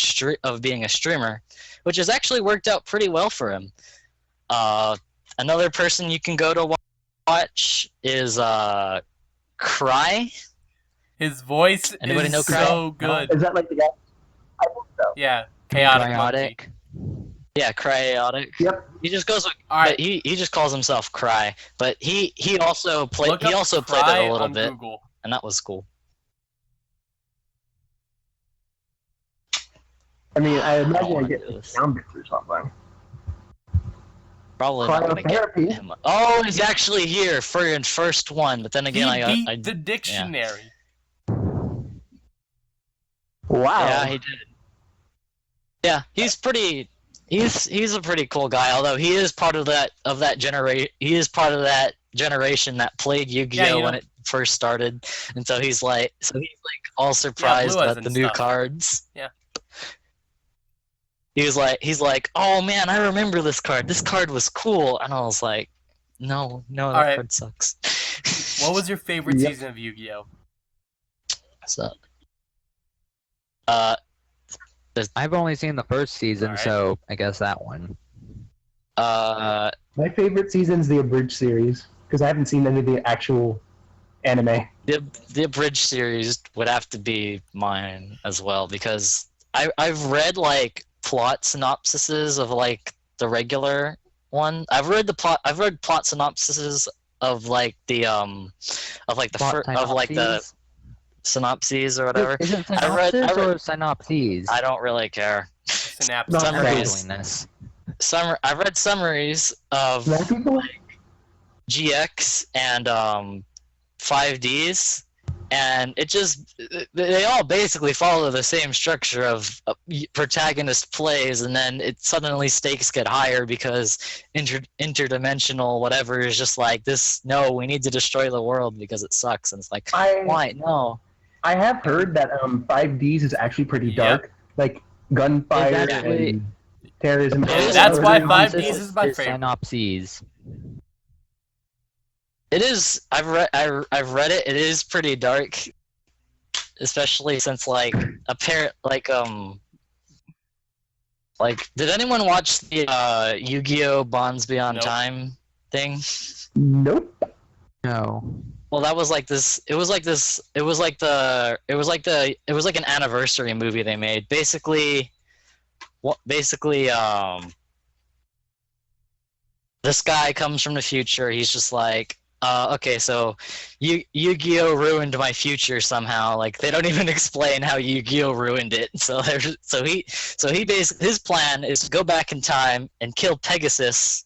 Speaker 2: being a streamer, which has actually worked out pretty well for him. Another person you can go to watch is Cry.
Speaker 1: His voice
Speaker 2: Anybody
Speaker 1: is
Speaker 2: know Cry?
Speaker 1: so good.
Speaker 3: Is that like the guy? I think so.
Speaker 1: Yeah, chaotic.
Speaker 4: Chaotic.
Speaker 2: Yeah, Cryotic.
Speaker 3: Yep.
Speaker 2: He just goes.
Speaker 1: All right.
Speaker 2: But he just calls himself Cry. But he also played.
Speaker 1: Look
Speaker 2: He
Speaker 1: up
Speaker 2: also played
Speaker 1: Cry
Speaker 2: it a little
Speaker 1: on
Speaker 2: bit,
Speaker 1: Google.
Speaker 2: and that was cool.
Speaker 3: I mean, I imagine I
Speaker 2: wanna
Speaker 3: get
Speaker 2: do this.
Speaker 3: sound bits or something.
Speaker 2: Probably not gonna get
Speaker 3: Cryotherapy.
Speaker 2: him. Oh, he's actually here for your first one. But then again,
Speaker 1: He beat the dictionary.
Speaker 3: Wow.
Speaker 2: Yeah, he did. Yeah, he's pretty. He's a pretty cool guy. Although he is part of that generation. He is part of that generation that played Yu-Gi-Oh when it first started, and so he's like all surprised
Speaker 1: Blue Eyes
Speaker 2: about the
Speaker 1: and
Speaker 2: new
Speaker 1: stuff.
Speaker 2: cards.
Speaker 1: Yeah.
Speaker 2: He's like, oh man, I remember this card. This card was cool, and I was like, no, that
Speaker 1: Alright.
Speaker 2: card sucks.
Speaker 1: What was your favorite
Speaker 3: Yep.
Speaker 1: season of Yu-Gi-Oh?
Speaker 2: So,
Speaker 4: I've only seen the first season,
Speaker 1: Alright.
Speaker 4: so I guess that one.
Speaker 3: My favorite season's the Abridged series because I haven't seen any of the actual anime.
Speaker 2: the Abridged series would have to be mine as well because I've read like plot synopsises of like the regular one. I've read plot synopsises of like the
Speaker 4: Plot
Speaker 2: the synopses or whatever.
Speaker 4: Is it
Speaker 2: I read
Speaker 4: synopsis or synopses?
Speaker 2: I don't really care.
Speaker 1: Synapse.
Speaker 3: Not
Speaker 4: I'm
Speaker 2: Summaries.
Speaker 4: doing this.
Speaker 2: I've read summaries of
Speaker 3: More people?
Speaker 2: GX and 5Ds, and they all basically follow the same structure of protagonist plays, and then suddenly stakes get higher because interdimensional whatever is just like this. No, we need to destroy the world because it sucks, and it's like why no.
Speaker 3: I have heard that 5Ds is actually pretty
Speaker 1: Yep.
Speaker 3: dark, like gunfire
Speaker 4: It's actually-
Speaker 3: and terrorism.
Speaker 2: Yeah,
Speaker 1: that's why
Speaker 3: Synopsis
Speaker 1: 5Ds is my favorite.
Speaker 4: Synopses.
Speaker 2: It is. I've read it. It is pretty dark, especially since like did anyone watch the Yu-Gi-Oh! Bonds Beyond
Speaker 1: Nope.
Speaker 2: Time thing?
Speaker 3: Nope.
Speaker 4: No.
Speaker 2: Well, that was like this. It was like an anniversary movie they made. Basically, this guy comes from the future. He's just like, okay, so Yu-Gi-Oh ruined my future somehow. Like they don't even explain how Yu-Gi-Oh ruined it. So he basically his plan is to go back in time and kill Pegasus,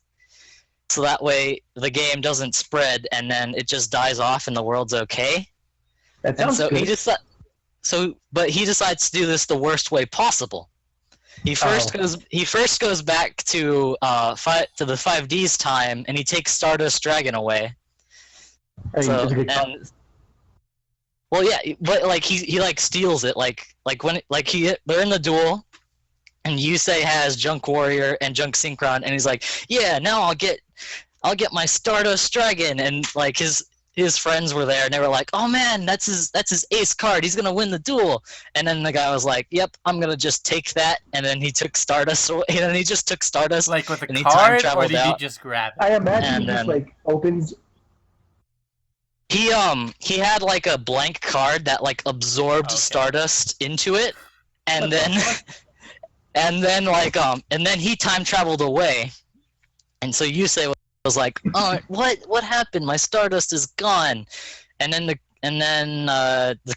Speaker 2: so that way the game doesn't spread and then it just dies off and the world's okay.
Speaker 3: That
Speaker 2: And
Speaker 3: sounds
Speaker 2: so
Speaker 3: good.
Speaker 2: but he decides to do this the worst way possible. He first goes back to the 5D's time, and he takes Stardust Dragon away.
Speaker 3: I mean,
Speaker 2: So
Speaker 3: it's a good call.
Speaker 2: well, yeah, but like he like steals it, they're in the duel, and Yusei has Junk Warrior and Junk Synchron, and he's like, yeah, now I'll get my Stardust Dragon, and like his friends were there, and they were like, oh man, that's his ace card, he's gonna win the duel. And then the guy was like, yep, I'm gonna just take that, and then he took Stardust, and then he just took Stardust,
Speaker 1: Like with a
Speaker 2: and he time
Speaker 1: card, or
Speaker 2: traveled
Speaker 1: did
Speaker 2: out.
Speaker 1: you just grab it?
Speaker 3: I imagine
Speaker 2: and
Speaker 3: he just
Speaker 2: then-
Speaker 3: like opens.
Speaker 2: He had like a blank card that like absorbed
Speaker 1: Okay.
Speaker 2: Stardust into it, and
Speaker 3: What the
Speaker 2: then and then he time traveled away, and so Yusei was like, oh, what happened? My Stardust is gone, and then the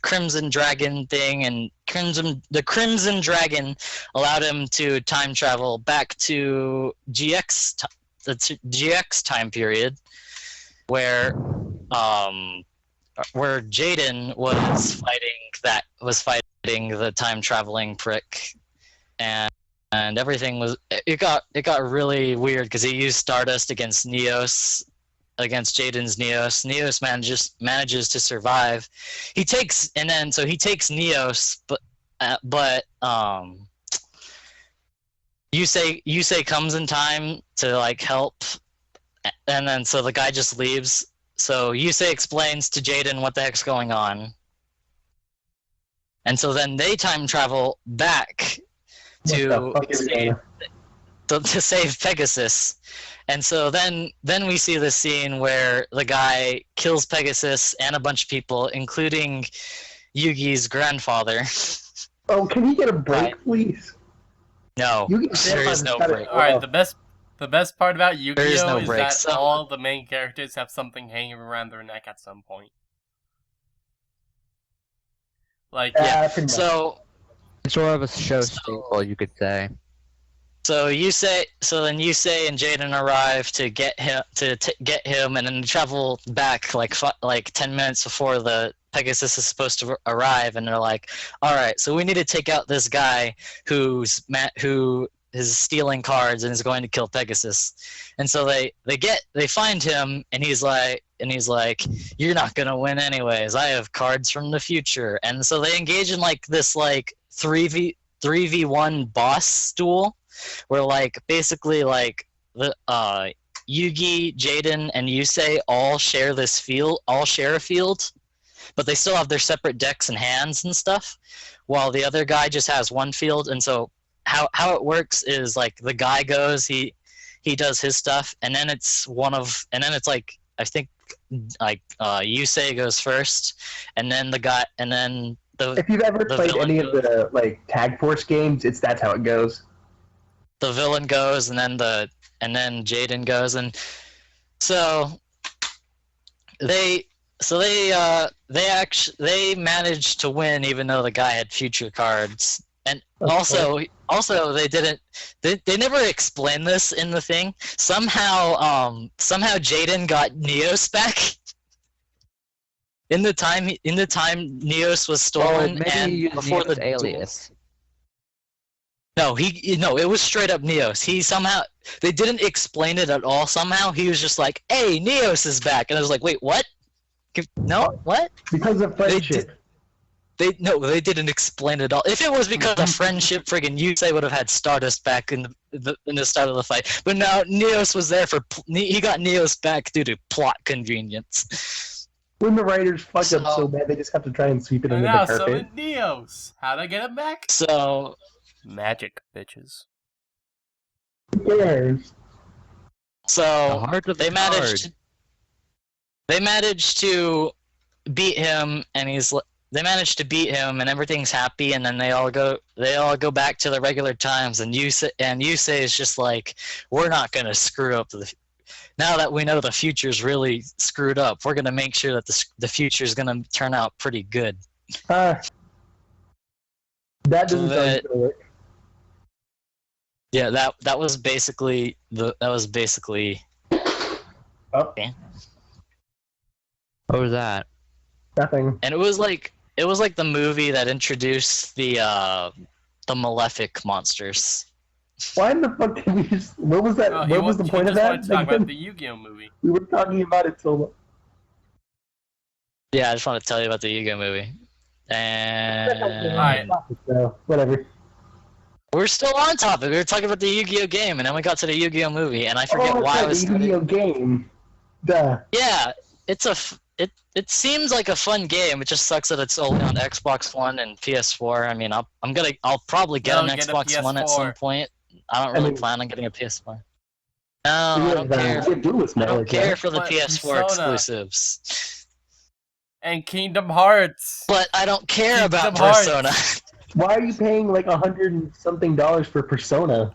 Speaker 2: Crimson Dragon thing, and the Crimson Dragon allowed him to time travel back to the GX time period, where Jaden was fighting the time traveling prick, and everything it got really weird because he used Stardust against Neos, against Jaden's Neos. Neos manages to survive. He takes Neos, but Yusei comes in time to like help, and then so the guy just leaves. So Yusei explains to Jaden what the heck's going on, and so then they time travel back
Speaker 3: What the
Speaker 2: to
Speaker 3: fuck is
Speaker 2: save,
Speaker 3: going
Speaker 2: to save Pegasus. And so then we see the scene where the guy kills Pegasus and a bunch of people, including Yugi's grandfather.
Speaker 3: Oh, can he get a break,
Speaker 2: Right.
Speaker 3: please?
Speaker 2: No,
Speaker 3: Yugi's
Speaker 2: there is
Speaker 3: grandfather's
Speaker 2: no
Speaker 3: gotta-
Speaker 2: break.
Speaker 1: All right, the best part about Yu-Gi-Oh
Speaker 2: There is no
Speaker 1: is
Speaker 2: break,
Speaker 1: that
Speaker 2: so-
Speaker 1: all the main characters have something hanging around their neck at some point. Like,
Speaker 3: Pretty much.
Speaker 2: So
Speaker 4: It's sort of a show staple, you could say.
Speaker 2: then Yusei and Jaden arrive to get him, and then travel back like 10 minutes before the Pegasus is supposed to arrive, and they're like, all right, so we need to take out this guy who is stealing cards and is going to kill Pegasus. And so they find him, and he's like, you're not gonna win anyways, I have cards from the future. And so they engage in like this like 3v1 boss duel, where like basically like the Yugi, Jaden, and Yusei all share a field, but they still have their separate decks and hands and stuff, while the other guy just has one field. And so how it works is like the guy goes, he does his stuff, and then it's like I think like Yusei goes first, and then the guy, and then the
Speaker 3: If you've ever
Speaker 2: the
Speaker 3: played
Speaker 2: villain
Speaker 3: any of
Speaker 2: goes-
Speaker 3: the like Tag Force games, that's how it goes.
Speaker 2: the villain goes, and then Jaden goes, and so they they managed to win even though the guy had future cards. And also they never explained this in the thing. Somehow Jaden got Neos back. In the time Neos was stolen, and before the
Speaker 4: alias.
Speaker 2: No, it was straight up Neos. They didn't explain it at all. Somehow he was just like, "Hey, Neos is back," and I was like, "Wait, what? No, what?"
Speaker 3: Because of friendship.
Speaker 2: They didn't explain it all. If it was because of friendship, friggin' Yusei would have had Stardust back in the start of the fight. But now Neos was there he got Neos back due to plot convenience.
Speaker 3: When the writers fuck up so bad, they just have to try and sweep it under the carpet.
Speaker 1: Summon Neos. How'd I get him back?
Speaker 2: So
Speaker 1: magic, bitches.
Speaker 3: Who cares?
Speaker 2: So they managed to beat him, and they managed to beat him, and everything's happy, and then they all go back to the regular times, and Yusei is just like, we're not gonna screw up now that we know the future's really screwed up, we're gonna make sure that the future's gonna turn out pretty good.
Speaker 3: That doesn't sound good.
Speaker 2: Yeah, that was basically
Speaker 3: Oh.
Speaker 2: Okay.
Speaker 4: What was that?
Speaker 3: Nothing.
Speaker 2: And it was like the movie that introduced the Malefic monsters.
Speaker 3: Why in the fuck did we just... What was that? What was the point of that?
Speaker 1: Wanted to talk about the Yu-Gi-Oh movie.
Speaker 3: We were talking about it so much.
Speaker 2: Yeah, I just want to tell you about the Yu-Gi-Oh movie. And
Speaker 1: Alright.
Speaker 3: So, whatever.
Speaker 2: we're still on topic. We were talking about the Yu-Gi-Oh game, and then we got to the Yu-Gi-Oh movie, and I forget why I was...
Speaker 3: the Yu-Gi-Oh game. Duh.
Speaker 2: Yeah, it seems like a fun game. It just sucks that it's only on Xbox One and PS4. I mean, I'll probably get an Xbox One at some point. I don't really plan on getting a PS4. No, I don't care. I don't care for the PS4 exclusives.
Speaker 1: And Kingdom Hearts.
Speaker 2: But I don't care about
Speaker 1: Kingdom Hearts.
Speaker 2: Persona.
Speaker 3: Why are you paying like $100 and something for Persona?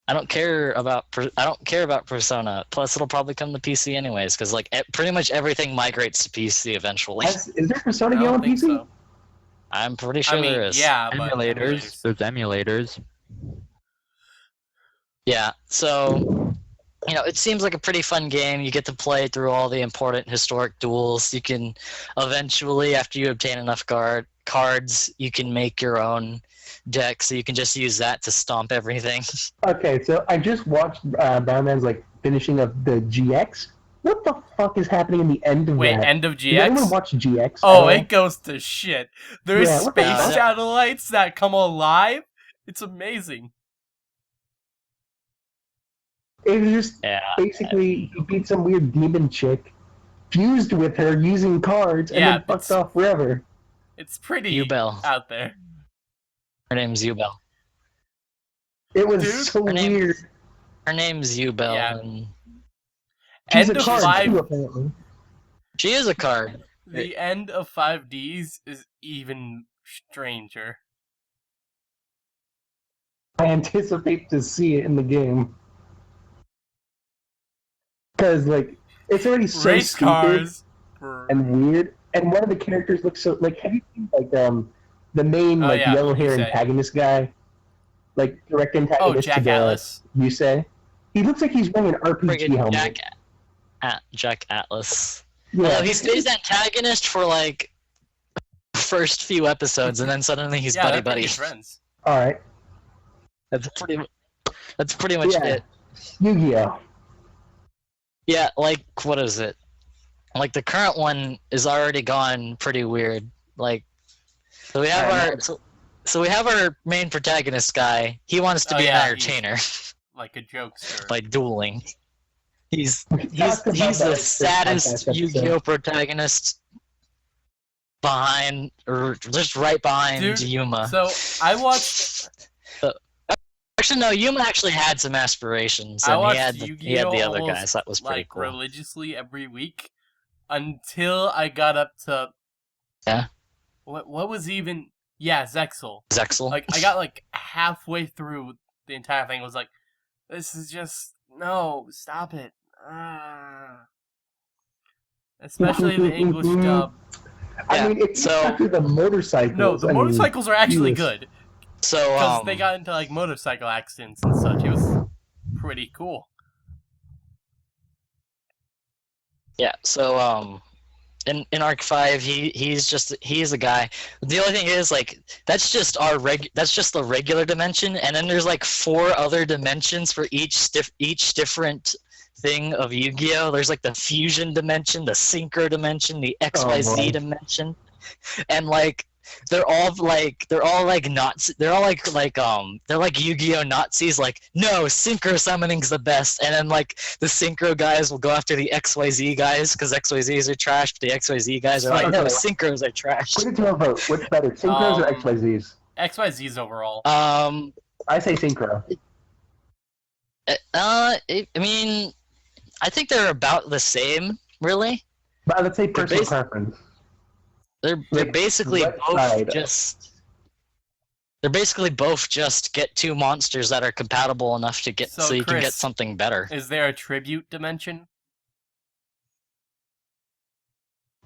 Speaker 2: I don't care about Persona. Plus, it'll probably come to PC anyways, because like pretty much everything migrates to PC eventually.
Speaker 3: Is there Persona game on PC?
Speaker 1: So.
Speaker 2: I'm pretty sure there is.
Speaker 1: Yeah,
Speaker 4: Emulators. There's emulators.
Speaker 2: Yeah, so it seems like a pretty fun game. You get to play through all the important historic duels. You can eventually, after you obtain enough cards, you can make your own deck, so you can just use that to stomp everything.
Speaker 3: Okay, so I just watched Batman's finishing of the GX. What the fuck is happening in the end of that?
Speaker 1: Wait, end of
Speaker 3: Did anyone
Speaker 1: GX?
Speaker 3: watch GX?
Speaker 1: Oh, it goes to shit. There's
Speaker 3: Yeah, what the
Speaker 1: space
Speaker 3: hell?
Speaker 1: satellites that come alive. It's amazing.
Speaker 3: It was just
Speaker 2: Yeah.
Speaker 3: basically he beat some weird demon chick, fused with her using cards, and
Speaker 1: Yeah,
Speaker 3: then fucked off forever.
Speaker 1: It's pretty
Speaker 2: Yubel.
Speaker 1: out there.
Speaker 2: Her name's Yubel.
Speaker 3: It was
Speaker 1: Dude,
Speaker 3: so
Speaker 2: her name-
Speaker 3: weird.
Speaker 2: Her name's Yubel,
Speaker 1: Yeah.
Speaker 2: and
Speaker 3: She's
Speaker 1: End
Speaker 3: a
Speaker 1: of
Speaker 3: card
Speaker 1: five.
Speaker 3: too, apparently.
Speaker 2: she is a card.
Speaker 1: The end of 5Ds is even stranger.
Speaker 3: I anticipate to see it in the game. Because, it's already so
Speaker 1: Race
Speaker 3: stupid
Speaker 1: cars.
Speaker 3: and weird. And one of the characters looks so... have you seen, the main,
Speaker 1: yeah,
Speaker 3: yellow hair
Speaker 1: Yusei.
Speaker 3: antagonist guy? Direct
Speaker 1: Oh,
Speaker 3: antagonist
Speaker 1: Jack
Speaker 3: to the
Speaker 1: Atlas.
Speaker 3: Yusei? He looks like he's wearing an RPG
Speaker 2: Friggin'
Speaker 3: helmet.
Speaker 2: Jack Atlas.
Speaker 3: Yeah.
Speaker 2: Although he stays antagonist for first few episodes, and then suddenly he's
Speaker 1: Yeah,
Speaker 2: buddy
Speaker 1: they're pretty
Speaker 2: buddy.
Speaker 1: good friends.
Speaker 3: Alright.
Speaker 2: That's pretty much
Speaker 3: Yeah.
Speaker 2: it.
Speaker 3: Yu-Gi-Oh!
Speaker 2: Yeah, what is it? The current one is already gone pretty weird. So we have we have our main protagonist guy. He wants to
Speaker 1: Oh,
Speaker 2: be
Speaker 1: yeah,
Speaker 2: an entertainer
Speaker 1: Like a jokester.
Speaker 2: by dueling. He's
Speaker 3: We talked about
Speaker 2: the
Speaker 3: that
Speaker 2: saddest
Speaker 3: podcast
Speaker 2: Yu-Gi-Oh protagonist just right behind
Speaker 1: Dude,
Speaker 2: Yuma.
Speaker 1: So I watched.
Speaker 2: Actually, no, Yuma actually had some aspirations,
Speaker 1: I
Speaker 2: and
Speaker 1: watched
Speaker 2: he had the other
Speaker 1: Yu-Gi-Oh!
Speaker 2: guys. That was pretty cool.
Speaker 1: Religiously every week until I got up to.
Speaker 2: Yeah.
Speaker 1: What was even Yeah, Zexal.
Speaker 2: Zexal.
Speaker 1: Like, I got like halfway through the entire thing. Was like, this is just no, stop it. Especially the English dub.
Speaker 3: I mean, it's
Speaker 2: so-
Speaker 3: actually the motorcycles.
Speaker 1: No, the
Speaker 3: I mean,
Speaker 1: motorcycles are actually
Speaker 3: Jesus.
Speaker 1: good
Speaker 2: So
Speaker 1: because they got into like motorcycle accidents and such. It was pretty cool.
Speaker 2: yeah. So in Arc 5, he's a guy. The only thing is like that's just the regular dimension, and then there's like 4 other dimensions for each different thing of Yu-Gi-Oh. There's like the fusion dimension, the synchro dimension, the XYZ
Speaker 3: boy.
Speaker 2: dimension, and like they're all like Nazi. They're all like they're like Yu-Gi-Oh Nazis. Like, no, synchro summoning's the best, and then like the synchro guys will go after the XYZ guys because XYZs are trash, but the XYZ guys are like, no, synchros are trash.
Speaker 3: Put it to a vote. What's better, synchros or XYZs?
Speaker 1: XYZ's overall.
Speaker 3: I say synchro.
Speaker 2: I mean, I think they're about the same, really.
Speaker 3: But let's say
Speaker 2: They're
Speaker 3: personal preference.
Speaker 2: They're
Speaker 3: Like,
Speaker 2: basically
Speaker 3: left
Speaker 2: both
Speaker 3: side.
Speaker 2: they're basically both just get 2 monsters that are compatible enough to get so you can get
Speaker 1: Chris,
Speaker 2: something better.
Speaker 1: Is there a tribute dimension?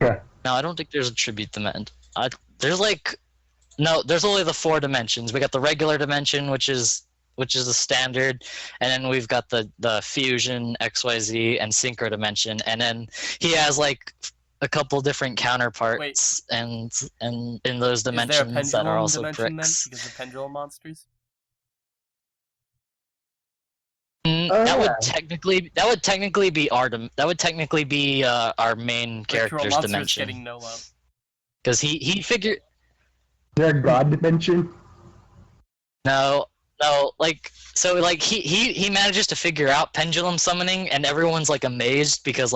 Speaker 3: Yeah.
Speaker 2: No, I don't think there's a tribute dimension. There's like no, there's only the 4 dimensions. We got the regular dimension, which is the standard, and then we've got the fusion, XYZ, and synchro dimension, and then he has like a couple different counterparts and in those dimensions that are also
Speaker 1: dimension
Speaker 2: bricks.
Speaker 1: then? Because of pendulum monsters?
Speaker 2: That would technically be our main character's
Speaker 1: Monsters
Speaker 2: dimension,
Speaker 1: getting no love.
Speaker 3: Is
Speaker 2: because he figured
Speaker 3: there a god dimension?
Speaker 2: no, like so like he manages to figure out pendulum summoning, and everyone's like amazed because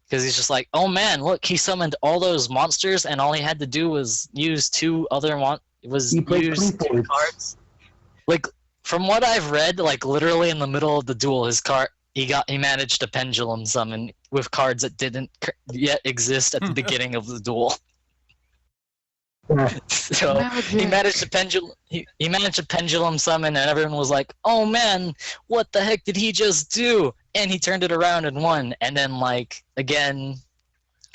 Speaker 2: he's just like, oh man, look, he summoned all those monsters and all he had to do was use 2 other use 2 cards. Like, from what I've read, like literally in the middle of the duel, he managed to pendulum summon with cards that didn't yet exist at the beginning of the duel. So he managed to pendulum summon, and everyone was like, "Oh man, what the heck did he just do?" And he turned it around and won. And then, like again,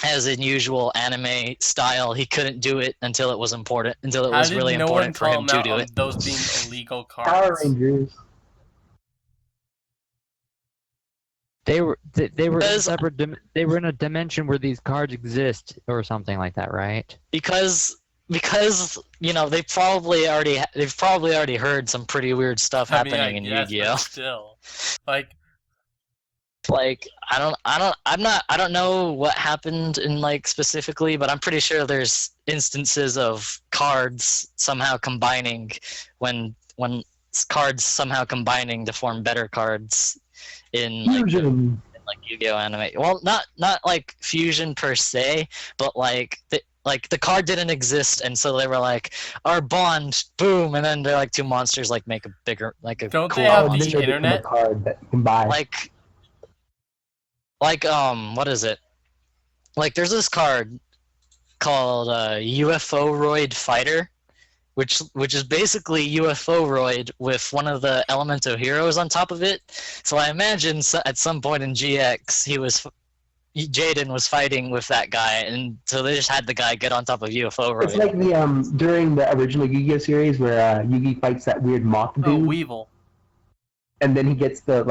Speaker 2: as in usual anime style, he couldn't do it until it was important, until it was really important for him to do it.
Speaker 1: Those being illegal cards.
Speaker 3: Power Rangers.
Speaker 4: They were in
Speaker 2: Because-
Speaker 4: separate. They were in a dimension where these cards exist, or something like that, right?
Speaker 2: Because they've probably already heard some pretty weird stuff happening in Yu-Gi-Oh.
Speaker 1: Still, like,
Speaker 2: I don't know what happened in like specifically, but I'm pretty sure there's instances of cards somehow combining when cards somehow combining to form better cards in
Speaker 3: Fusion.
Speaker 2: like Yu-Gi-Oh anime. Well, not like fusion per se, but like the card didn't exist, and so they were like, our bond, boom, and then they're like 2 monsters like make a bigger
Speaker 1: Don't
Speaker 2: cool
Speaker 1: they have
Speaker 3: Oh,
Speaker 1: the
Speaker 3: then they become
Speaker 1: internet?
Speaker 3: a card that you can buy.
Speaker 2: like what is it? Like there's this card called UFO-roid Fighter, which is basically UFO-roid with one of the Elemento heroes on top of it. So I imagine at some point in GX Jaden was fighting with that guy, and so they just had the guy get on top of UFO-roid.
Speaker 3: It's like the during the original Yu-Gi-Oh series where Yugi fights that weird moth dude,
Speaker 1: Oh, Weevil.
Speaker 3: and then he gets the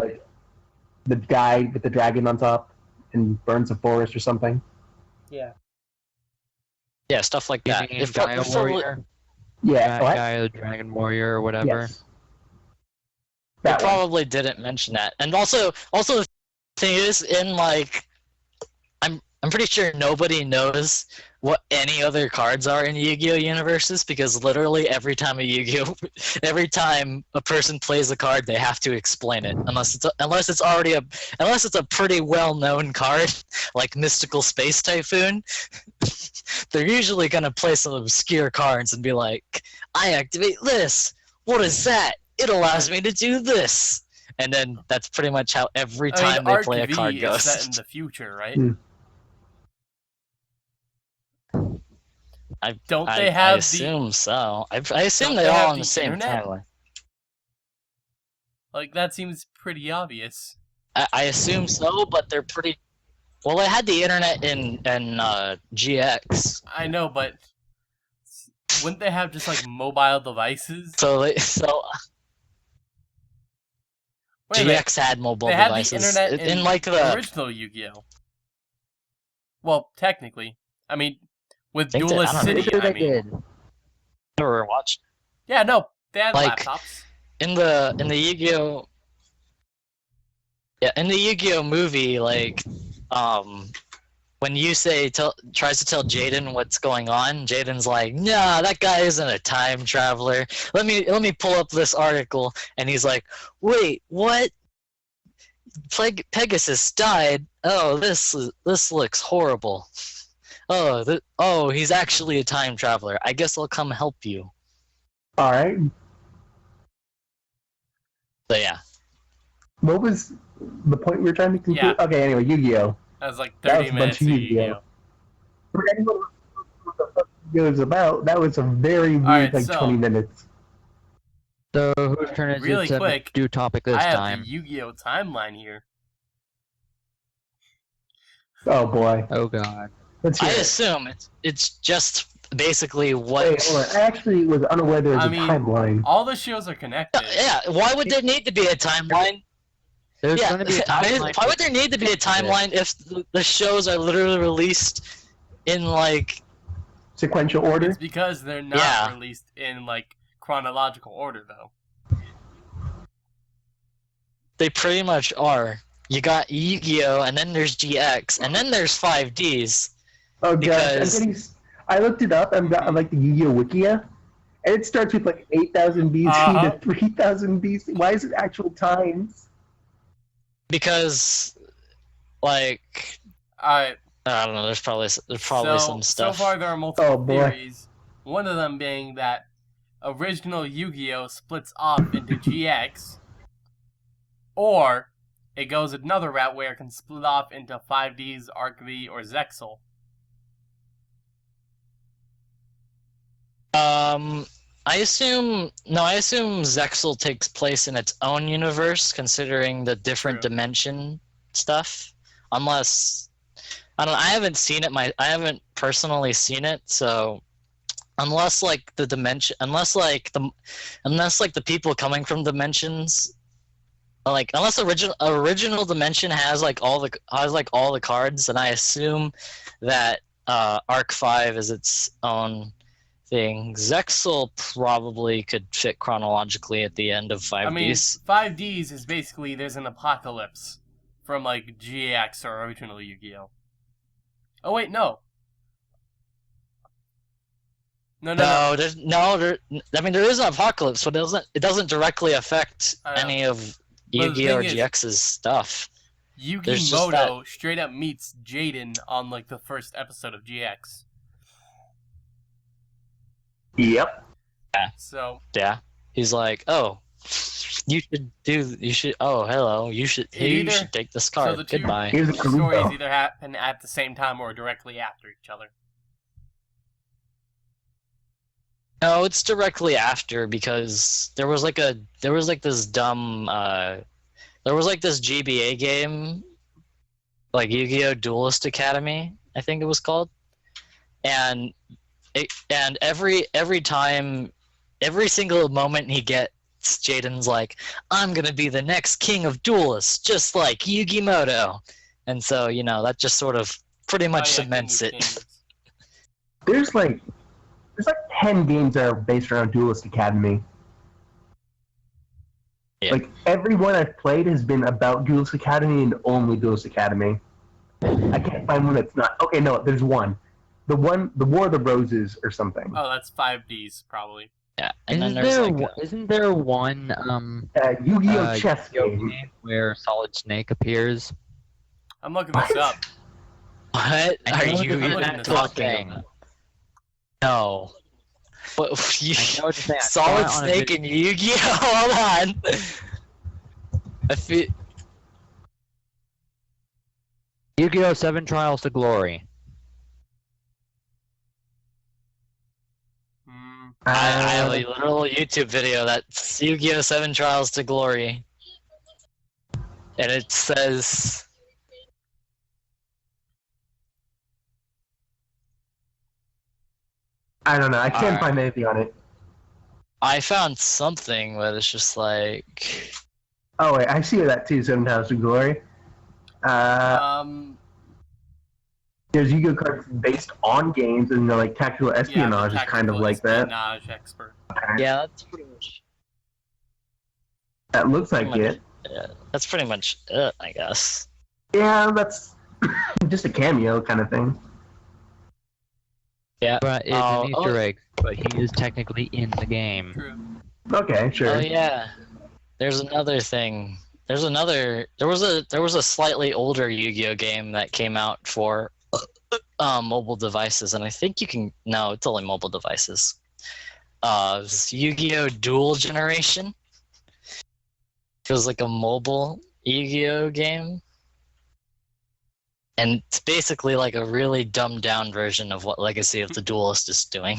Speaker 3: guy with the dragon on top and burns a forest or something.
Speaker 1: Yeah.
Speaker 2: Yeah, stuff like that.
Speaker 4: Gideon,
Speaker 2: If pro-
Speaker 4: Gaia
Speaker 2: if probably-
Speaker 4: Warrior,
Speaker 3: Yeah, what?
Speaker 4: Gaia the Dragon Warrior, or whatever.
Speaker 3: Yes.
Speaker 2: They
Speaker 3: That one.
Speaker 2: probably didn't mention that. And also the thing is, in like, I'm pretty sure nobody knows what any other cards are in Yu-Gi-Oh universes, because literally every time a person plays a card, they have to explain it, unless it's a pretty well-known card like Mystical Space Typhoon. They're usually gonna play some obscure cards and be like, I activate this. What is that? It allows me to do this. And then that's pretty much how every time they play a card
Speaker 1: Is
Speaker 2: goes.
Speaker 1: set in the future, right? Don't
Speaker 2: I
Speaker 1: they have
Speaker 2: assume so. I assume
Speaker 1: Don't
Speaker 2: they're
Speaker 1: they
Speaker 2: all
Speaker 1: have
Speaker 2: on the
Speaker 1: the
Speaker 2: same
Speaker 1: internet?
Speaker 2: timeline.
Speaker 1: Like, that seems pretty obvious.
Speaker 2: I assume so, but they're pretty. Well, they had the internet in GX,
Speaker 1: I know, but wouldn't they have just, like, mobile devices?
Speaker 2: so
Speaker 1: Wait a minute.
Speaker 2: GX had mobile
Speaker 1: They had the
Speaker 2: devices
Speaker 1: internet
Speaker 2: in
Speaker 1: in
Speaker 2: like the.
Speaker 1: original Yu-Gi-Oh! Well, technically. I mean, with
Speaker 2: Think that- I
Speaker 1: Duelist
Speaker 2: don't know.
Speaker 4: Pretty
Speaker 1: City,
Speaker 4: sure
Speaker 1: I
Speaker 4: they
Speaker 1: mean.
Speaker 4: did.
Speaker 2: Never watched.
Speaker 1: Yeah, no, they had
Speaker 2: Like,
Speaker 1: laptops.
Speaker 2: in the Yu-Gi-Oh. Yeah, in the Yu-Gi-Oh movie, like, when Yusei tries to tell Jaden what's going on, Jaden's like, "Nah, that guy isn't a time traveler. Let me pull up this article," and he's like, "Wait, what? Pegasus died? Oh, this looks horrible. Oh, he's actually a time traveler. I guess I'll come help you."
Speaker 3: All right.
Speaker 2: So yeah,
Speaker 3: What was the point we were trying to conclude?
Speaker 1: Yeah.
Speaker 3: Okay, anyway, Yu-Gi-Oh!
Speaker 1: That was like
Speaker 3: That
Speaker 1: 30
Speaker 3: was a bunch
Speaker 1: minutes
Speaker 3: of
Speaker 1: of
Speaker 3: Yu-Gi-Oh!
Speaker 1: Yu-Gi-Oh!
Speaker 3: For anyone who knows what the fuck Yu-Gi-Oh! is about, that was a very weird,
Speaker 1: Alright,
Speaker 3: like,
Speaker 1: so-
Speaker 3: 20 minutes.
Speaker 4: So whose turn is
Speaker 1: Really
Speaker 4: it to
Speaker 1: quick,
Speaker 4: do topic this
Speaker 1: I have
Speaker 4: time?
Speaker 1: the Yu-Gi-Oh! Timeline here.
Speaker 3: Oh boy.
Speaker 4: Oh god.
Speaker 3: Let's hear
Speaker 2: I
Speaker 3: it.
Speaker 2: assume it's just basically what.
Speaker 3: Wait, hold on. I actually was unaware there was
Speaker 1: I
Speaker 3: a
Speaker 1: mean,
Speaker 3: timeline.
Speaker 1: All the shows are connected.
Speaker 2: Yeah, why would there need to be a timeline?
Speaker 4: There's
Speaker 2: Yeah,
Speaker 4: gonna be a timeline.
Speaker 2: why would there need to be a timeline if the shows are literally released in like?
Speaker 3: Sequential order?
Speaker 1: It's because they're not
Speaker 2: Yeah.
Speaker 1: released in, like, chronological order, though.
Speaker 2: They pretty much are. You got Yu-Gi-Oh, and then there's GX, and then there's 5Ds.
Speaker 3: Oh
Speaker 2: Because-
Speaker 3: gosh, I looked it up. I'm like the Yu-Gi-Oh! Wikia, and it starts with like 8,000 BC
Speaker 1: Uh-huh.
Speaker 3: to 3,000 BC. Why is it actual times?
Speaker 2: Because, like,
Speaker 1: Alright,
Speaker 2: I don't know. There's probably some
Speaker 1: so
Speaker 2: stuff.
Speaker 1: far there are multiple
Speaker 3: Oh, boy.
Speaker 1: theories. One of them being that original Yu-Gi-Oh! Splits off into GX, or it goes another route where it can split off into 5Ds, Arc V, or Zexal.
Speaker 2: I assume Zexal takes place in its own universe, considering the different
Speaker 1: True.
Speaker 2: dimension stuff. Unless I don't. I haven't seen it. I haven't personally seen it. So unless like the dimension, unless like the people coming from dimensions, like unless original dimension has all the cards, then I assume that Arc 5 is its own thing. Zexal probably could fit chronologically at the end of 5Ds.
Speaker 1: I mean, 5Ds is basically there's an apocalypse from, like, GX or original Yu-Gi-Oh! Oh, wait, no. No.
Speaker 2: I mean, there is an apocalypse, but it doesn't directly affect
Speaker 1: I know.
Speaker 2: any of
Speaker 1: But the
Speaker 2: Yu-Gi-Oh! or
Speaker 1: thing is-
Speaker 2: GX's stuff. There's just
Speaker 1: Yu-Gi-Moto straight up meets Jaden on, like, the first episode of GX.
Speaker 3: Yep.
Speaker 1: So,
Speaker 2: Yeah, he's like, oh, you should. Oh, hello, you should.
Speaker 1: It
Speaker 2: Hey, you
Speaker 1: either-
Speaker 2: should take this
Speaker 1: so
Speaker 2: card.
Speaker 1: the two-
Speaker 2: Goodbye.
Speaker 3: Here's a
Speaker 1: stories
Speaker 3: Karuto.
Speaker 1: either happen at the same time or directly after each other.
Speaker 2: No, it's directly after because there was like this dumb there was like this GBA game, like Yu-Gi-Oh! Duelist Academy, I think it was called, and every time, every single moment he gets, Jaden's like, I'm gonna be the next king of duelists, just like Yugi Moto, and so that just sort of pretty much
Speaker 1: Oh, yeah,
Speaker 2: cements
Speaker 1: King of
Speaker 2: it.
Speaker 1: Kings.
Speaker 3: There's like 10 games that are based around Duelist Academy.
Speaker 2: Yeah.
Speaker 3: Like every one I've played has been about Duelist Academy and only Duelist Academy. I can't find one that's not. Okay, no, there's one. The War of the Roses or something.
Speaker 1: Oh, that's 5Ds, probably.
Speaker 2: Yeah, and then
Speaker 4: Isn't
Speaker 2: there's
Speaker 4: there,
Speaker 2: like
Speaker 4: isn't there one
Speaker 3: Yu-Gi-Oh! Chess
Speaker 4: Yu-Gi-Oh!
Speaker 3: game.
Speaker 4: game where Solid Snake appears?
Speaker 1: I'm looking this up.
Speaker 2: what
Speaker 4: I
Speaker 2: are
Speaker 4: know
Speaker 2: you
Speaker 1: it's
Speaker 2: even
Speaker 1: not
Speaker 2: talking
Speaker 4: thing.
Speaker 2: about? No. But you,
Speaker 4: I know what you're saying. I saw
Speaker 2: Solid
Speaker 4: it on a
Speaker 2: Snake and Yu-Gi-Oh! Hold on. I feel.
Speaker 4: Yu-Gi-Oh! 7 Trials to Glory.
Speaker 2: I have a literal YouTube video that's Yu-Gi-Oh! 7 Trials to Glory. And it says...
Speaker 3: I don't know. I can't
Speaker 2: Alright.
Speaker 3: find anything on it.
Speaker 2: I found something, but it's just like...
Speaker 3: Oh wait, I see that too. 7 Times to Glory. There's Yu-Gi-Oh cards based on games, and like tactical espionage is kind of like that.
Speaker 1: Espionage expert.
Speaker 2: Yeah, that's pretty much...
Speaker 3: That looks like
Speaker 2: pretty
Speaker 3: it.
Speaker 2: Yeah, that's pretty much it, I guess.
Speaker 3: Yeah, that's just a cameo kind of thing.
Speaker 2: Yeah.
Speaker 4: But it's an Easter egg, but he is technically in the game.
Speaker 1: True.
Speaker 3: Okay, sure.
Speaker 2: Oh yeah. There's another thing. There was a slightly older Yu-Gi-Oh game that came out for mobile devices, and I think you can... No, it's only mobile devices. It was Yu-Gi-Oh! Dual Generation. It was like a mobile Yu-Gi-Oh! Game. And it's basically like a really dumbed down version of what Legacy of the Duelist is doing.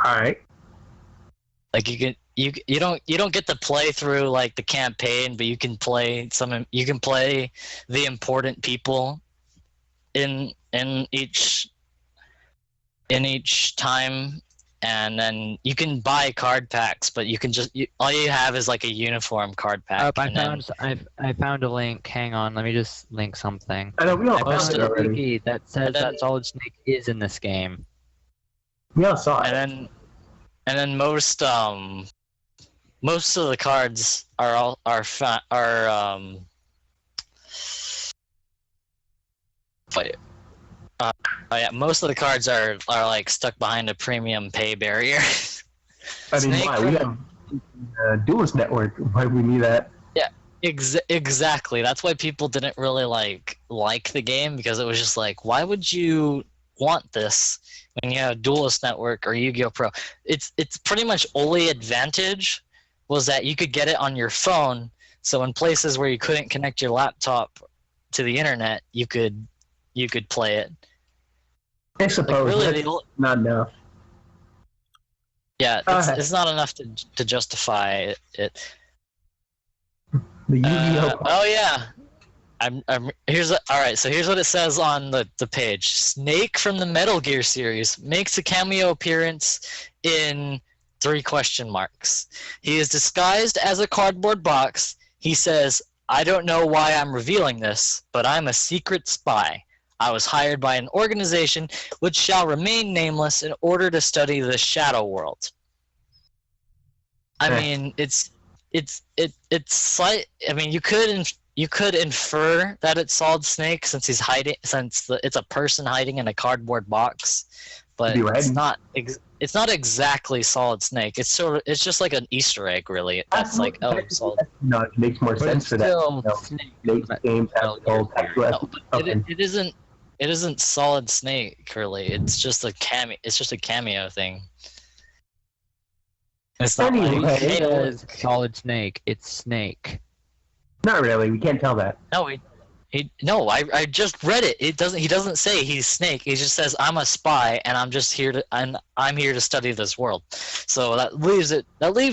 Speaker 3: All right.
Speaker 2: Like you don't get to play through like the campaign, but you can play the important people in each time, and then you can buy card packs, but you can all you have is like a uniform card pack.
Speaker 4: I found a link. Hang on, let me just link something.
Speaker 3: I know we all
Speaker 4: I
Speaker 3: saw
Speaker 4: found
Speaker 3: it
Speaker 4: a
Speaker 3: already.
Speaker 4: wiki that says
Speaker 2: And then-
Speaker 4: that Solid Snake is in this game.
Speaker 3: We all saw it.
Speaker 2: And then most of the cards are most of the cards are like stuck behind a premium pay barrier.
Speaker 3: I mean,
Speaker 2: Snake
Speaker 3: why? We have Duelist Network. Why do we need that?
Speaker 2: Exactly. That's why people didn't really like the game, because it was just like, why would you want this when you have Duelist Network or Yu-Gi-Oh! Pro? It's pretty much only advantage was that you could get it on your phone. So in places where you couldn't connect your laptop to the internet, you could play it.
Speaker 3: I suppose
Speaker 2: really,
Speaker 3: that's not enough.
Speaker 2: Yeah, it's not enough to justify it.
Speaker 3: The Yu-Gi-Oh!
Speaker 2: Oh yeah, alright. So here's what it says on the page. Snake from the Metal Gear series makes a cameo appearance in 3 question marks. He is disguised as a cardboard box. He says, "I don't know why I'm revealing this, but I'm a secret spy. I was hired by an organization which shall remain nameless in order to study the shadow world." I mean, it's like, I mean, you could infer that it's Solid Snake since he's hiding, it's a person hiding in a cardboard box, but it's not exactly Solid Snake. It's just like an Easter egg, really. That's like, oh, Solid.
Speaker 3: No, it makes more
Speaker 4: But
Speaker 3: sense
Speaker 4: it's
Speaker 3: for that.
Speaker 4: still
Speaker 3: You know,
Speaker 4: Snake.
Speaker 3: Snake games have the whole tactical
Speaker 2: It isn't Solid Snake, really. It's just a cameo thing. It's not
Speaker 3: Anyway.
Speaker 2: like,
Speaker 4: It says Solid Snake. It's Snake.
Speaker 3: Not really. We can't tell that.
Speaker 2: no, I just read it. He doesn't say he's Snake. He just says, "I'm a spy and I'm here to study this world." So that leaves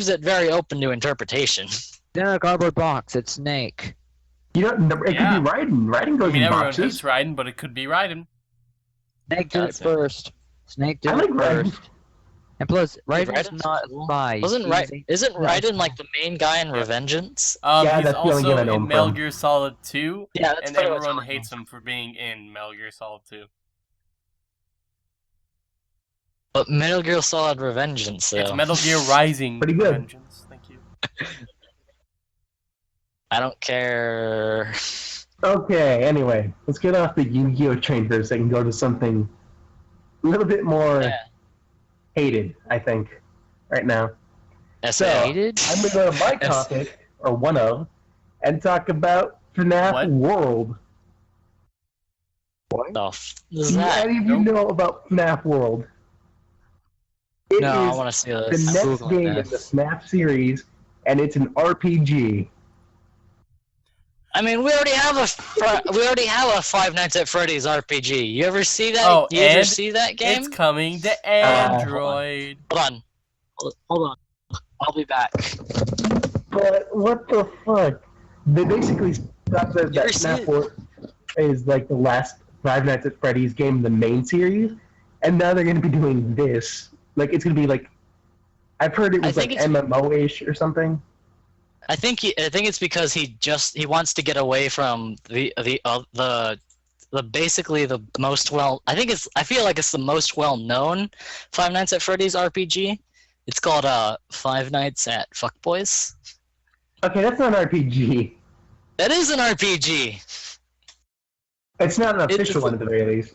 Speaker 2: it very open to interpretation.
Speaker 4: In a cardboard box. It's Snake.
Speaker 3: You know, it
Speaker 1: Yeah.
Speaker 3: could be Raiden. Raiden goes
Speaker 1: I mean,
Speaker 3: in
Speaker 1: everyone
Speaker 3: boxes.
Speaker 1: hates Raiden, but it could be Raiden.
Speaker 4: Snake did it
Speaker 2: That's it.
Speaker 4: first. Snake did
Speaker 3: I like
Speaker 4: it
Speaker 3: Raiden.
Speaker 4: first. And plus, Raiden's
Speaker 2: Raiden's
Speaker 4: not
Speaker 2: cool.
Speaker 4: a spy.
Speaker 2: Isn't Raiden like the main guy in Revengeance?
Speaker 3: Yeah,
Speaker 1: He's
Speaker 3: that's the only
Speaker 1: also
Speaker 3: game I know
Speaker 1: in
Speaker 3: him
Speaker 1: Metal
Speaker 3: from.
Speaker 1: Gear Solid 2,
Speaker 2: Yeah, that's
Speaker 1: and
Speaker 2: pretty much
Speaker 1: everyone
Speaker 2: all I
Speaker 1: hates
Speaker 2: know.
Speaker 1: him for being in Metal Gear Solid 2.
Speaker 2: But Metal Gear Solid Revengeance, though.
Speaker 1: It's Metal Gear Rising
Speaker 3: Pretty good.
Speaker 1: Vengeance. Thank you.
Speaker 2: I don't care.
Speaker 3: Okay, anyway, let's get off the Yu-Gi-Oh! Train for a second and go to something a little bit more
Speaker 2: Yeah.
Speaker 3: hated, I think, right now.
Speaker 2: So,
Speaker 4: Hated?
Speaker 3: I'm going to go to my topic, or one of, and talk about FNAF
Speaker 1: What?
Speaker 3: World.
Speaker 2: what the f is
Speaker 3: Do
Speaker 2: that?
Speaker 3: any of you
Speaker 1: Nope.
Speaker 3: know about FNAF World? It
Speaker 2: No, I
Speaker 3: is
Speaker 2: want to see
Speaker 3: the
Speaker 2: this.
Speaker 3: next
Speaker 4: Googling
Speaker 3: game in the
Speaker 4: this.
Speaker 3: FNAF series, and it's an RPG.
Speaker 2: I I mean, we already have a Five Nights at Freddy's RPG. You ever see that?
Speaker 1: Oh,
Speaker 2: you ever
Speaker 1: and
Speaker 2: see that game?
Speaker 1: It's coming to Android.
Speaker 2: Hold on. I'll be back.
Speaker 3: But what the fuck? They basically got
Speaker 2: ever
Speaker 3: that
Speaker 2: seen
Speaker 3: Snap War is like the last Five Nights at Freddy's game in the main series, and now they're going to be doing this. Like it's going to be like, I've heard it was like MMO-ish or something.
Speaker 2: I think it's because he wants to get away from the basically the most I feel like it's the most well known Five Nights at Freddy's RPG. It's called Five Nights at Fuckboys.
Speaker 3: Okay, that's not an RPG.
Speaker 2: That is an RPG.
Speaker 3: It's not an official one at the very least.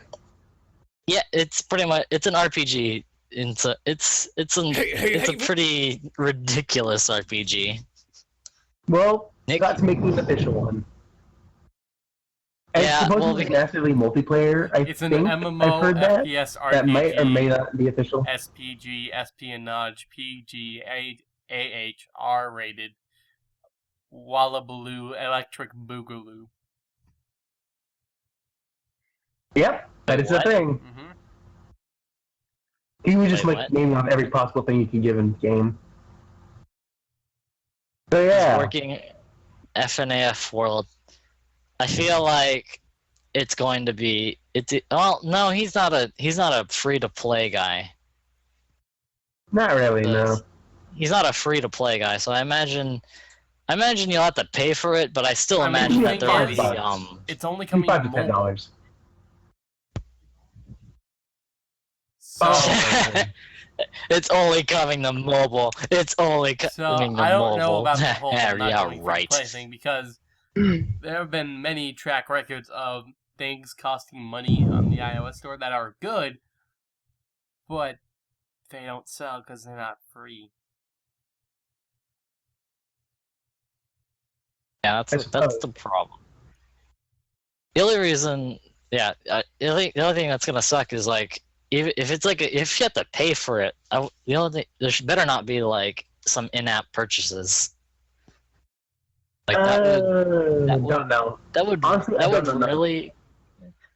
Speaker 2: Yeah, it's pretty much an RPG. It's a pretty ridiculous RPG.
Speaker 3: Well,
Speaker 2: Nick?
Speaker 3: that's making an official one. And
Speaker 2: Yeah,
Speaker 3: it's supposed
Speaker 2: well,
Speaker 3: to be massively multiplair.
Speaker 1: It's an MMO,
Speaker 3: I've heard that.
Speaker 1: FPS, RPG,
Speaker 3: That might or may not be official.
Speaker 1: SPG, espionage, PG, AH, R-rated, Wallabaloo, Electric Boogaloo.
Speaker 3: Yep, that is the thing.
Speaker 1: Mm-hmm.
Speaker 3: He was just
Speaker 2: Wait,
Speaker 3: like
Speaker 2: what?
Speaker 3: naming off every possible thing you can give in the game. So yeah,
Speaker 2: He's working FNAF World. I feel like it's going to be no, he's not a free to play guy.
Speaker 3: not really, no.
Speaker 2: He's not a free to play guy, so I imagine you'll have to pay for it, but I still imagine that there will be
Speaker 1: It's only coming
Speaker 3: $5
Speaker 1: to
Speaker 3: to
Speaker 1: mobile.
Speaker 3: $10.
Speaker 1: So,
Speaker 2: It's only coming to mobile. It's only coming to mobile.
Speaker 1: I don't know about the whole
Speaker 2: yeah,
Speaker 1: not getting free
Speaker 2: right.
Speaker 1: play thing because there have been many track records of things costing money on the iOS store that are good, but they don't sell because they're not free.
Speaker 2: Yeah, that's the problem. The only reason, the only thing that's gonna suck is like if it's like if you have to pay for it, the only thing there better not be like some in-app purchases. Like
Speaker 3: don't know. Honestly,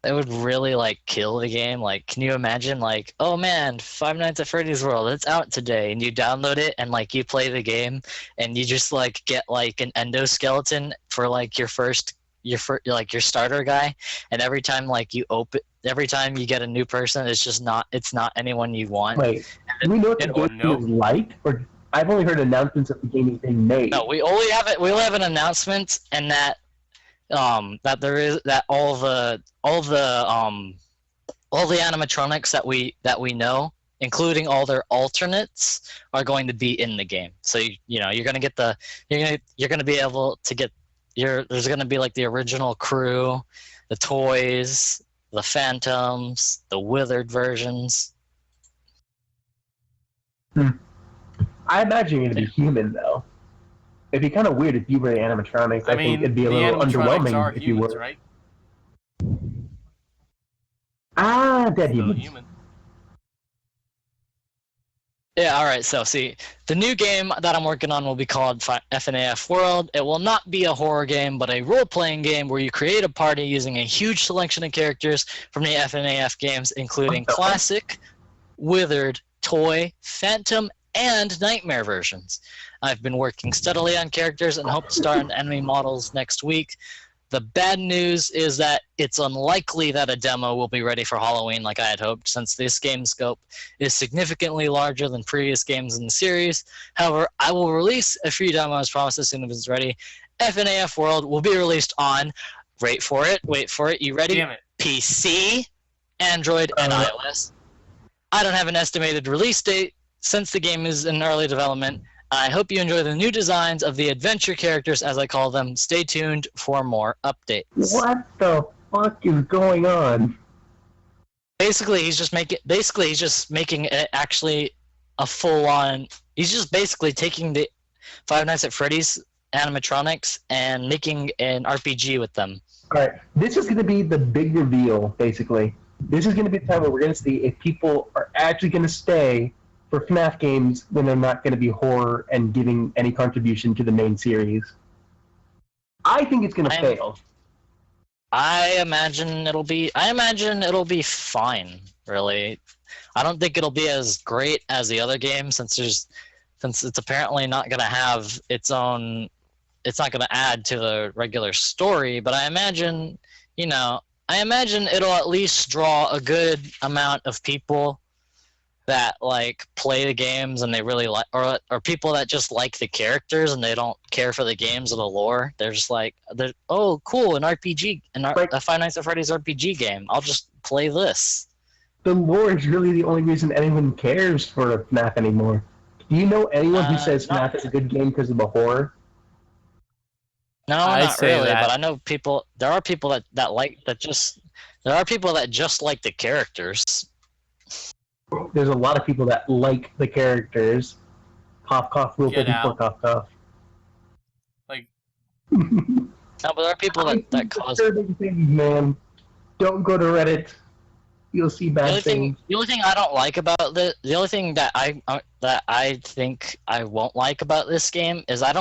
Speaker 2: that would really like kill the game. Like, can you imagine like, oh man, Five Nights at Freddy's World, it's out today, and you download it and like you play the game and you just like get like an endoskeleton for like your starter guy, and every time like every time you get a new person, it's not anyone you want.
Speaker 3: Wait, do we know what the game is like, or I've only heard announcements that the game is being made.
Speaker 2: No, we only have an announcement, and that all the animatronics that we know, including all their alternates, are going to be in the game. So you're gonna be able to get there's gonna be like the original crew, the toys, the phantoms, the withered versions.
Speaker 3: I imagine it'd be human though. It'd be kind of weird if you were the animatronics. I think it'd be a little underwhelming if you were.
Speaker 1: Right?
Speaker 3: Dead humans.
Speaker 1: Human.
Speaker 2: Yeah, alright, so see, the new game that I'm working on will be called FNAF World. It will not be a horror game, but a role-playing game where you create a party using a huge selection of characters from the FNAF games, including classic, withered, toy, phantom, and nightmare versions. I've been working steadily on characters and hope to start on enemy models next week. The bad news is that it's unlikely that a demo will be ready for Halloween like I had hoped, since this game's scope is significantly larger than previous games in the series. However, I will release a free demo as promised as soon as it's ready. FNAF World will be released on, wait for it, you ready?
Speaker 1: Damn it.
Speaker 2: PC, Android, and iOS. I don't have an estimated release date since the game is in early development. I hope you enjoy the new designs of the adventure characters, as I call them. Stay tuned for more updates.
Speaker 3: What the fuck is going on?
Speaker 2: Basically, he's just making it actually a full-on. He's just basically taking the Five Nights at Freddy's animatronics and making an RPG with them.
Speaker 3: All right, this is going to be the big reveal. Basically, this is going to be the time where we're going to see if people are actually going to stay for FNAF games when they're not going to be horror and giving any contribution to the main series. I think it's gonna
Speaker 2: I'm-
Speaker 3: fail.
Speaker 2: I imagine it'll be fine, really. I don't think it'll be as great as the other games since it's apparently not going to have its own, it's not going to add to the regular story, but I imagine it'll at least draw a good amount of people that like play the games and they really like, or people that just like the characters and they don't care for the games or the lore. They're just like, oh, cool, an RPG, a Five Nights at Freddy's RPG game. I'll just play this.
Speaker 3: The lore is really the only reason anyone cares for FNAF anymore. Do you know anyone who says FNAF is a good game because of the horror?
Speaker 2: No,
Speaker 1: I
Speaker 2: not
Speaker 1: say
Speaker 2: really.
Speaker 1: that.
Speaker 2: But I know people. There are people that just like the characters.
Speaker 3: There's a lot of people that like the characters. Cough, cough, rule
Speaker 1: Get
Speaker 3: 54,
Speaker 1: out.
Speaker 3: cough, cough.
Speaker 1: Like,
Speaker 2: No, but there are people that cause.
Speaker 3: Disturbing things, man. Don't go to Reddit. You'll see bad things.
Speaker 2: The only thing I don't like about the only thing that I think I won't like about this game is I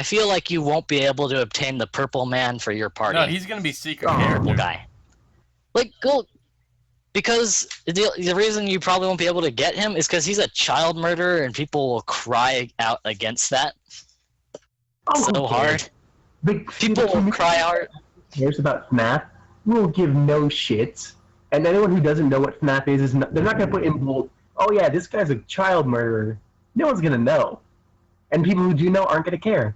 Speaker 2: feel like you won't be able to obtain the purple man for your party.
Speaker 1: no, he's gonna be secret
Speaker 3: Oh.
Speaker 1: character.
Speaker 2: Purple guy. Like, go. Because the reason you probably won't be able to get him is because he's a child murderer and people will cry out against that
Speaker 3: Oh,
Speaker 2: so hard. People will cry out.
Speaker 3: Cares about FNAF. We'll give no shits. And anyone who doesn't know what FNAF is not, they're not going to put in bold, oh yeah, this guy's a child murderer. No one's going to know. And people who do know aren't going to care.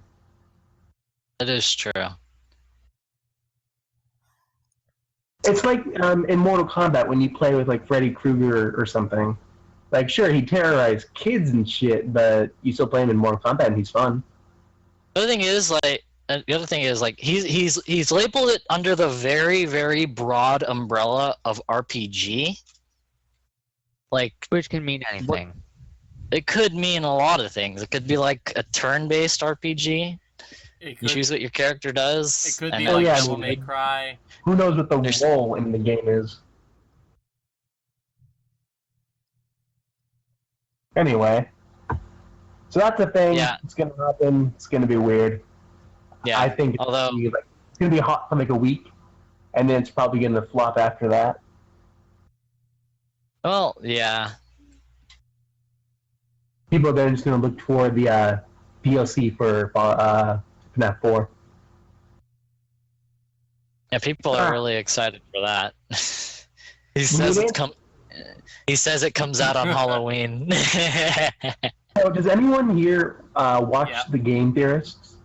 Speaker 2: That is true.
Speaker 3: It's like in Mortal Kombat when you play with like Freddy Krueger or something. Like, sure, he terrorized kids and shit, but you still play him in Mortal Kombat and he's fun.
Speaker 2: The other thing is like he's labeled it under the very, very broad umbrella of RPG. Like,
Speaker 4: Which can mean anything.
Speaker 2: it could mean a lot of things. It could be like a turn-based RPG.
Speaker 1: It
Speaker 2: You
Speaker 1: could,
Speaker 2: choose what your character does.
Speaker 1: it could
Speaker 2: and
Speaker 1: be
Speaker 2: then-
Speaker 1: like
Speaker 3: yeah,
Speaker 1: Devil
Speaker 3: I
Speaker 1: May
Speaker 3: mean-
Speaker 1: Cry.
Speaker 3: Who knows what the
Speaker 2: There's-
Speaker 3: role in the game is? Anyway. So that's the thing.
Speaker 2: Yeah.
Speaker 3: It's going to happen. It's going to be weird.
Speaker 2: yeah.
Speaker 3: I think it's
Speaker 2: Although-
Speaker 3: going to be hot for like a week, and then it's probably going to flop after that.
Speaker 2: Well, yeah.
Speaker 3: People are then just going to look toward the DLC for FNAF 4.
Speaker 2: Yeah, people are really excited for that. He says it comes out on Halloween.
Speaker 3: So does anyone here watch
Speaker 1: Yeah.
Speaker 3: the Game Theorists?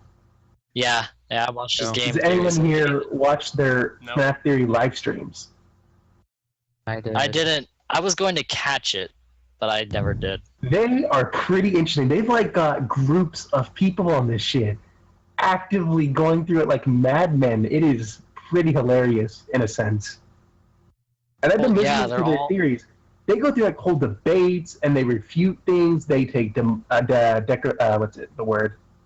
Speaker 2: yeah, I watched this
Speaker 4: No.
Speaker 2: game.
Speaker 3: Does anyone
Speaker 2: series.
Speaker 3: here watch their
Speaker 1: No.
Speaker 3: FNAF Theory live streams?
Speaker 4: I did.
Speaker 2: I didn't. I was going to catch it, but I never did.
Speaker 3: They are pretty interesting. They've like got groups of people on this shit actively going through it like madmen. It is pretty hilarious in a sense. And I've been
Speaker 2: Well, yeah,
Speaker 3: listening to
Speaker 2: they're
Speaker 3: their
Speaker 2: all-
Speaker 3: theories. They go through like whole debates and they refute things. They take them,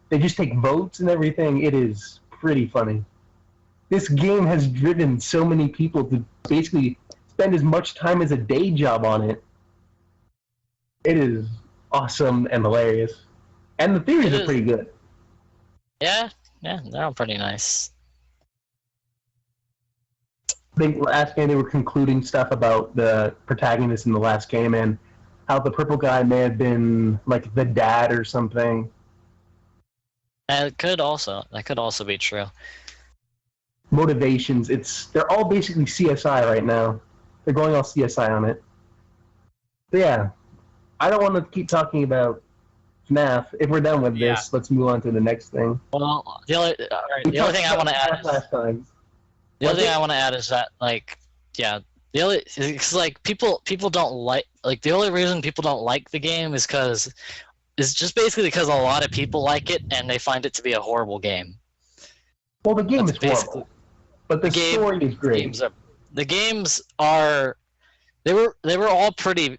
Speaker 3: They just take votes and everything. It is pretty funny. This game has driven so many people to basically spend as much time as a day job on it. It is awesome and hilarious. And the theories
Speaker 2: It
Speaker 3: are
Speaker 2: is.
Speaker 3: pretty good.
Speaker 2: Yeah, they're all pretty nice.
Speaker 3: I think last game they were concluding stuff about the protagonist in the last game and how the purple guy may have been like the dad or something.
Speaker 2: That could also be true.
Speaker 3: Motivations. They're all basically CSI right now. They're going all CSI on it. But yeah, I don't want to keep talking about FNAF. If we're done with
Speaker 1: Yeah.
Speaker 3: this, let's move on to the next thing.
Speaker 2: Well, the only
Speaker 3: We
Speaker 2: thing I
Speaker 3: talked
Speaker 2: want to
Speaker 3: about
Speaker 2: add
Speaker 3: FNAF last time.
Speaker 2: The other thing I want to add is that, like, yeah, it's like people don't like the only reason people don't like the game is just basically because a lot of people like it and they find it to be a horrible game.
Speaker 3: Well, the game
Speaker 2: That's
Speaker 3: is horrible, but the story is great.
Speaker 2: The games are they were all pretty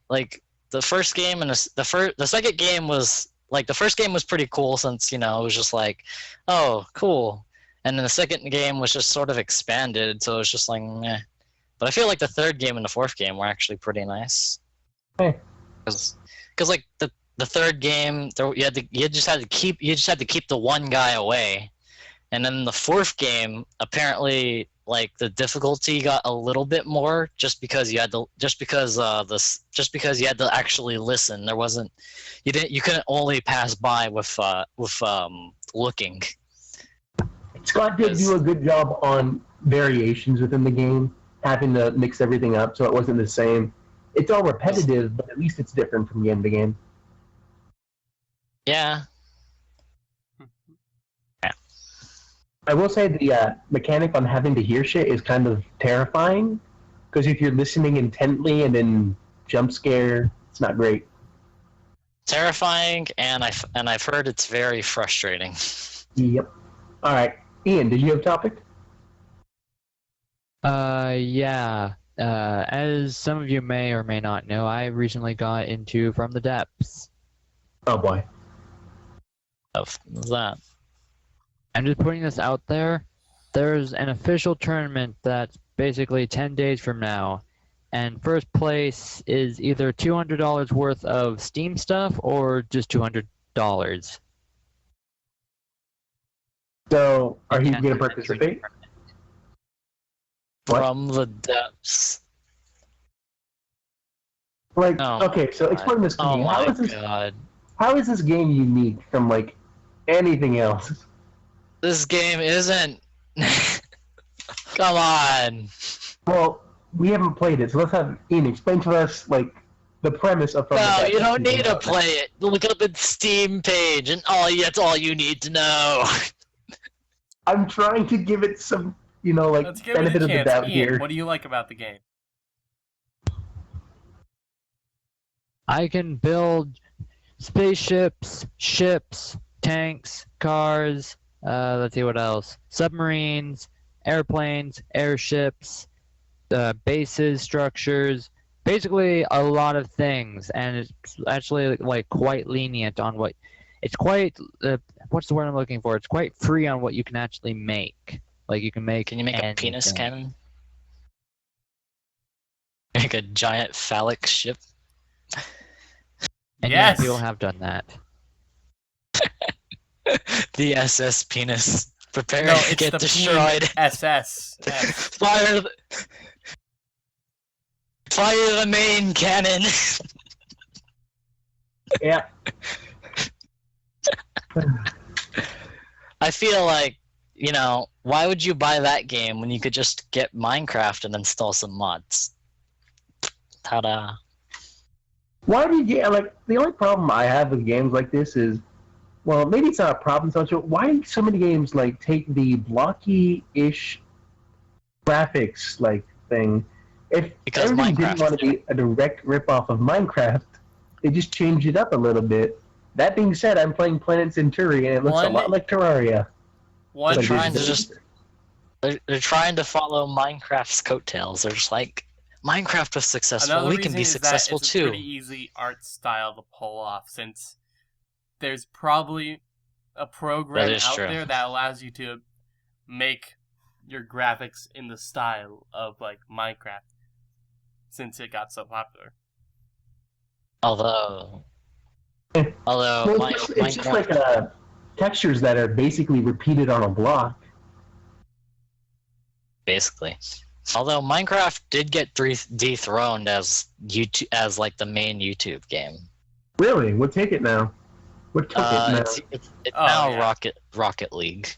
Speaker 2: like the first game and the second game was like the first game was pretty cool since it was just like, oh, cool. And then the second game was just sort of expanded, so it was just like, meh. But I feel like the third game and the fourth game were actually pretty nice.
Speaker 3: Hey.
Speaker 2: Because like the the third game, you just had to keep the one guy away, and then the fourth game, apparently, like the difficulty got a little bit more just because you had to actually listen. There wasn't you couldn't only pass by with looking.
Speaker 3: Scott did do a good job on variations within the game, having to mix everything up so it wasn't the same. It's all repetitive, but at least it's different from game to game.
Speaker 2: Yeah.
Speaker 3: I will say the mechanic on having to hear shit is kind of terrifying, because if you're listening intently and then jump scare, it's not great.
Speaker 2: Terrifying, and I've heard it's very frustrating.
Speaker 3: Yep. All right, Ian, did you have a topic?
Speaker 4: Yeah. As some of you may or may not know, I recently got into From the Depths.
Speaker 3: Oh boy.
Speaker 2: Of that.
Speaker 4: I'm just putting this out there. There's an official tournament that's basically 10 days from now, and first place is either $200 worth of Steam stuff or just $200.
Speaker 3: So, are you going to participate? What?
Speaker 2: From the Depths.
Speaker 3: Like,
Speaker 2: Oh
Speaker 3: okay, so explain this to
Speaker 2: Oh
Speaker 3: me.
Speaker 2: my god.
Speaker 3: How is this game unique from, like, anything else?
Speaker 2: This game isn't... Come on.
Speaker 3: Well, we haven't played it, so let's have Ian explain to us, like, the premise of From the
Speaker 2: No,
Speaker 3: Depths.
Speaker 2: you don't need to play it. Look up its Steam page, and that's all you need to know.
Speaker 3: I'm trying to give it some, like,
Speaker 1: Let's give it
Speaker 3: benefit
Speaker 1: a
Speaker 3: of the
Speaker 1: chance.
Speaker 3: doubt
Speaker 1: Ian,
Speaker 3: here.
Speaker 1: what do you like about the game?
Speaker 4: I can build spaceships, ships, tanks, cars, let's see what else. Submarines, airplanes, airships, bases, structures, basically a lot of things, and it's actually like quite lenient on what it's quite what's the word I'm looking for? It's quite free on what you can actually make. Like you can make
Speaker 2: Can you make a penis cannon? Make a giant phallic ship?
Speaker 4: And
Speaker 1: Yes!
Speaker 4: yeah, people have done that.
Speaker 2: The SS penis. Prepare
Speaker 1: No,
Speaker 2: to
Speaker 1: it's
Speaker 2: get
Speaker 1: the
Speaker 2: destroyed.
Speaker 1: SS.
Speaker 2: Fire the main cannon.
Speaker 3: Yeah.
Speaker 2: I feel like, why would you buy that game when you could just get Minecraft and install some mods? Ta-da.
Speaker 3: Why do you get, like, the only problem I have with games like this is, well, maybe it's not a problem so much, but why do so many games, like, take the blocky-ish graphics, like, thing? If
Speaker 2: Because
Speaker 3: everything
Speaker 2: Minecraft
Speaker 3: didn't want to be a direct rip-off of Minecraft, they just changed it up a little bit. That being said, I'm playing Planet Centauri, and it looks a lot like Terraria.
Speaker 1: One
Speaker 3: But
Speaker 2: trying to
Speaker 3: it's-
Speaker 2: just- They're trying to follow Minecraft's coattails. They're just like, Minecraft was successful,
Speaker 1: Another
Speaker 2: we can
Speaker 1: reason
Speaker 2: be
Speaker 1: is
Speaker 2: successful
Speaker 1: that it's
Speaker 2: too.
Speaker 1: a pretty easy art style to pull off, since there's probably a program
Speaker 2: That is
Speaker 1: out
Speaker 2: true.
Speaker 1: there that allows you to make your graphics in the style of like Minecraft, since it got so popular.
Speaker 2: Although
Speaker 3: Well, it's just like textures that are basically repeated on a block.
Speaker 2: basically. Although Minecraft did get dethroned as like the main YouTube game.
Speaker 3: Really? What take it now? What took it now?
Speaker 2: It's
Speaker 1: Oh,
Speaker 2: now
Speaker 1: yeah.
Speaker 2: Rocket League.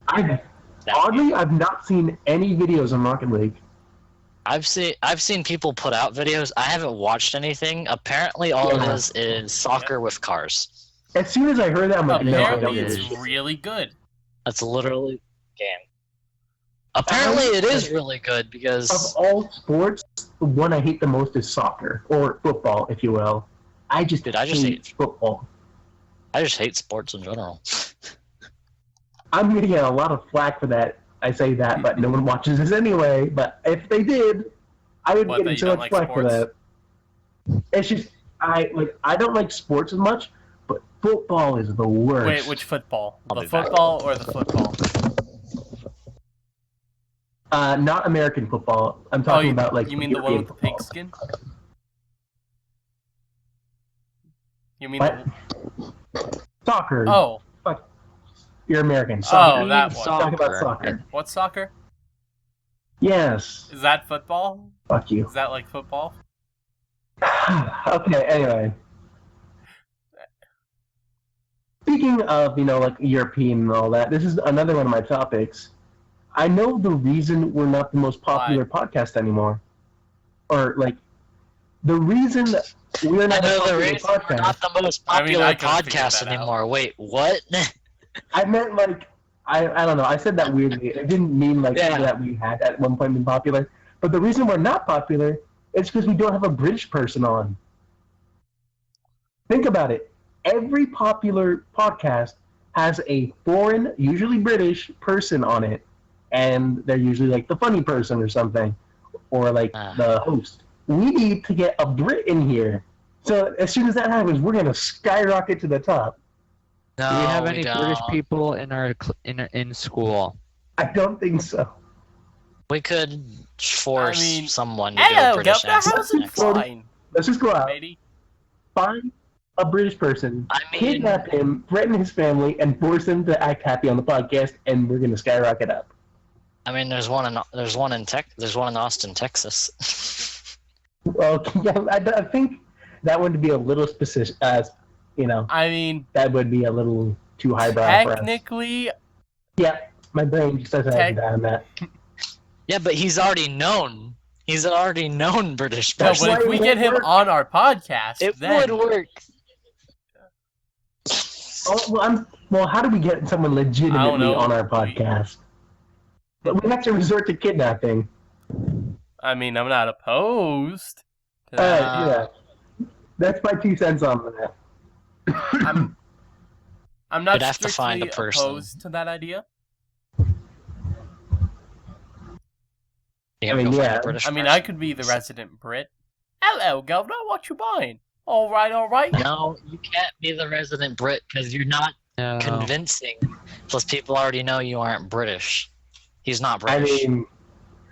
Speaker 3: Oddly, I've not seen any videos on Rocket League.
Speaker 2: I've seen people put out videos. I haven't watched anything. Apparently, all
Speaker 3: Yeah.
Speaker 2: it is soccer with cars.
Speaker 3: As soon as I heard that, I'm like, no, I
Speaker 1: Apparently,
Speaker 3: don't
Speaker 1: it's
Speaker 3: need it.
Speaker 1: really good.
Speaker 2: That's literally the game. Apparently, it is really good
Speaker 3: Of
Speaker 2: because
Speaker 3: all sports, the one I hate the most is soccer, or football, if you will. I just hate football.
Speaker 2: I just hate sports in general.
Speaker 3: I'm going to get a lot of flack for that. I say that, but no one watches this anyway. But if they did, I would
Speaker 1: What,
Speaker 3: get
Speaker 1: that you
Speaker 3: so
Speaker 1: don't
Speaker 3: much
Speaker 1: like
Speaker 3: flack for
Speaker 1: sports?
Speaker 3: that. It's just I don't like sports as much, but football is the worst.
Speaker 1: Wait, which football?
Speaker 2: I'll
Speaker 1: The
Speaker 2: be back.
Speaker 1: football or the football?
Speaker 3: Not American football. I'm talking about like
Speaker 1: you mean the one
Speaker 3: European
Speaker 1: with the
Speaker 3: football.
Speaker 1: pigskin? You mean
Speaker 3: What? Soccer.
Speaker 1: Oh,
Speaker 3: You're American. Soccer.
Speaker 1: Oh, that one.
Speaker 3: Talk about
Speaker 4: Soccer.
Speaker 3: soccer.
Speaker 1: what's soccer?
Speaker 3: Yes.
Speaker 1: Is that football?
Speaker 3: Fuck you.
Speaker 1: Is that like football?
Speaker 3: Okay, anyway. Speaking of, like European and all that, this is another one of my topics. I know the reason we're not the most popular podcast anymore. Or, like, the reason that we're
Speaker 2: I
Speaker 3: not a
Speaker 2: know the
Speaker 3: popular
Speaker 2: reason we're not
Speaker 3: podcast.
Speaker 2: the most
Speaker 1: I mean,
Speaker 2: popular
Speaker 1: I couldn't figure
Speaker 2: podcast
Speaker 1: that out.
Speaker 2: anymore. Wait, what?
Speaker 3: I meant, like, I don't know. I said that weirdly. I didn't mean, like,
Speaker 2: Yeah.
Speaker 3: that we had at one point been popular. But the reason we're not popular is because we don't have a British person on. Think about it. Every popular podcast has a foreign, usually British, person on it. And they're usually like the funny person or something. Or like the host. We need to get a Brit in here. So as soon as that happens, we're going to skyrocket to the top.
Speaker 2: No,
Speaker 4: Do we have any
Speaker 2: don't.
Speaker 4: British people in our in school?
Speaker 3: I don't think so.
Speaker 2: We could force
Speaker 1: I mean,
Speaker 2: someone to do a
Speaker 1: Hello,
Speaker 2: British
Speaker 1: Governor.
Speaker 2: accent.
Speaker 1: How's it
Speaker 2: next.
Speaker 1: fine,
Speaker 3: Let's just go out,
Speaker 1: matey?
Speaker 3: find a British person,
Speaker 2: I mean-
Speaker 3: kidnap him, threaten his family, and force him to act happy on the podcast, and we're going to skyrocket up.
Speaker 2: I mean, there's one in Austin, Texas.
Speaker 3: Well, yeah, I think that would be a little specific.
Speaker 1: I mean,
Speaker 3: That would be a little too highbrow for us.
Speaker 1: technically,
Speaker 3: Yeah, my brain just doesn't have on that.
Speaker 2: Yeah, but he's already known. He's an already known British
Speaker 1: no,
Speaker 2: person.
Speaker 1: but if we get him on our podcast,
Speaker 2: It
Speaker 1: then
Speaker 2: would work.
Speaker 3: Well, how do we get someone
Speaker 1: I
Speaker 3: legitimately
Speaker 1: don't know.
Speaker 3: on our podcast? But we have to resort to kidnapping.
Speaker 1: I mean, I'm not opposed to that.
Speaker 3: Yeah. That's my 2 cents on that.
Speaker 1: I'm not
Speaker 2: You'd have to find a
Speaker 1: strictly
Speaker 2: person.
Speaker 1: opposed to that idea.
Speaker 2: You
Speaker 3: I mean,
Speaker 2: go find
Speaker 3: yeah.
Speaker 2: a British
Speaker 1: I mean,
Speaker 2: person.
Speaker 1: I could be the resident Brit. Hello, Governor. What you buying? All right, all right.
Speaker 2: No, you can't be the resident Brit because you're not
Speaker 4: No.
Speaker 2: convincing. Plus, people already know you aren't British. He's not
Speaker 3: I
Speaker 2: British.
Speaker 3: mean,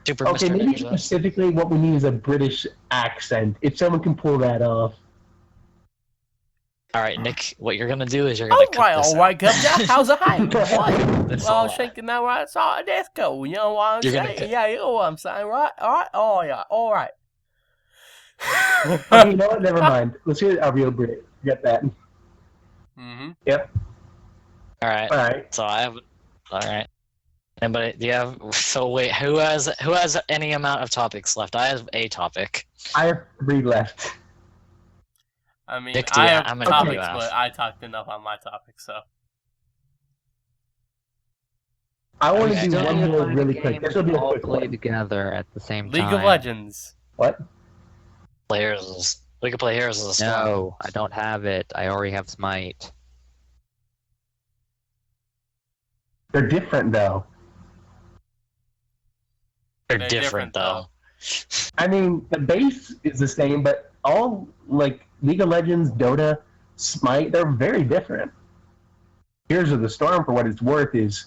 Speaker 2: Super
Speaker 3: okay,
Speaker 2: Mr.
Speaker 3: maybe
Speaker 2: Ninja.
Speaker 3: specifically what we need is a British accent. If someone can pull that off.
Speaker 2: All right, Nick. What you're gonna do is you're gonna
Speaker 1: All
Speaker 2: cut
Speaker 1: right,
Speaker 2: this
Speaker 1: all right, Governor. How's it hanging? What?
Speaker 2: That's
Speaker 1: Well,
Speaker 2: all.
Speaker 1: shaking that right side of the disco. You know what I'm
Speaker 2: You're gonna
Speaker 1: saying?
Speaker 2: cut-
Speaker 1: Yeah, you know what I'm saying, right? All right, oh yeah, all right.
Speaker 3: Okay, you know what? Never mind. Let's hear a real Brit. Get that.
Speaker 1: Mm-hmm.
Speaker 3: Yep.
Speaker 2: All right.
Speaker 3: All right.
Speaker 2: So I have. All right. Anybody? Do you have? So wait, who has any amount of topics left? I have a topic.
Speaker 3: I have 3 left.
Speaker 1: I mean,
Speaker 2: Nick, do
Speaker 1: I
Speaker 2: you-
Speaker 1: have
Speaker 2: how many do you
Speaker 1: topics,
Speaker 2: have?
Speaker 1: but I talked enough on my topic, so.
Speaker 3: I want
Speaker 2: Okay.
Speaker 3: to do
Speaker 4: Still
Speaker 3: one
Speaker 4: need to
Speaker 3: more
Speaker 4: find a
Speaker 3: really
Speaker 4: game
Speaker 3: quick. This
Speaker 4: we
Speaker 3: will be a
Speaker 4: all
Speaker 3: quick
Speaker 4: play
Speaker 3: one.
Speaker 4: together at the same
Speaker 1: League
Speaker 4: time.
Speaker 1: of Legends.
Speaker 3: What?
Speaker 2: Players. We could play Heroes of the Storm.
Speaker 4: No, I don't have it. I already have Smite.
Speaker 3: They're different, though.
Speaker 2: They're
Speaker 1: They're
Speaker 2: different
Speaker 1: different,
Speaker 2: though.
Speaker 3: I mean, the base is the same, but all, like, League of Legends, Dota, Smite, they're very different. Heroes of the Storm, for what it's worth, is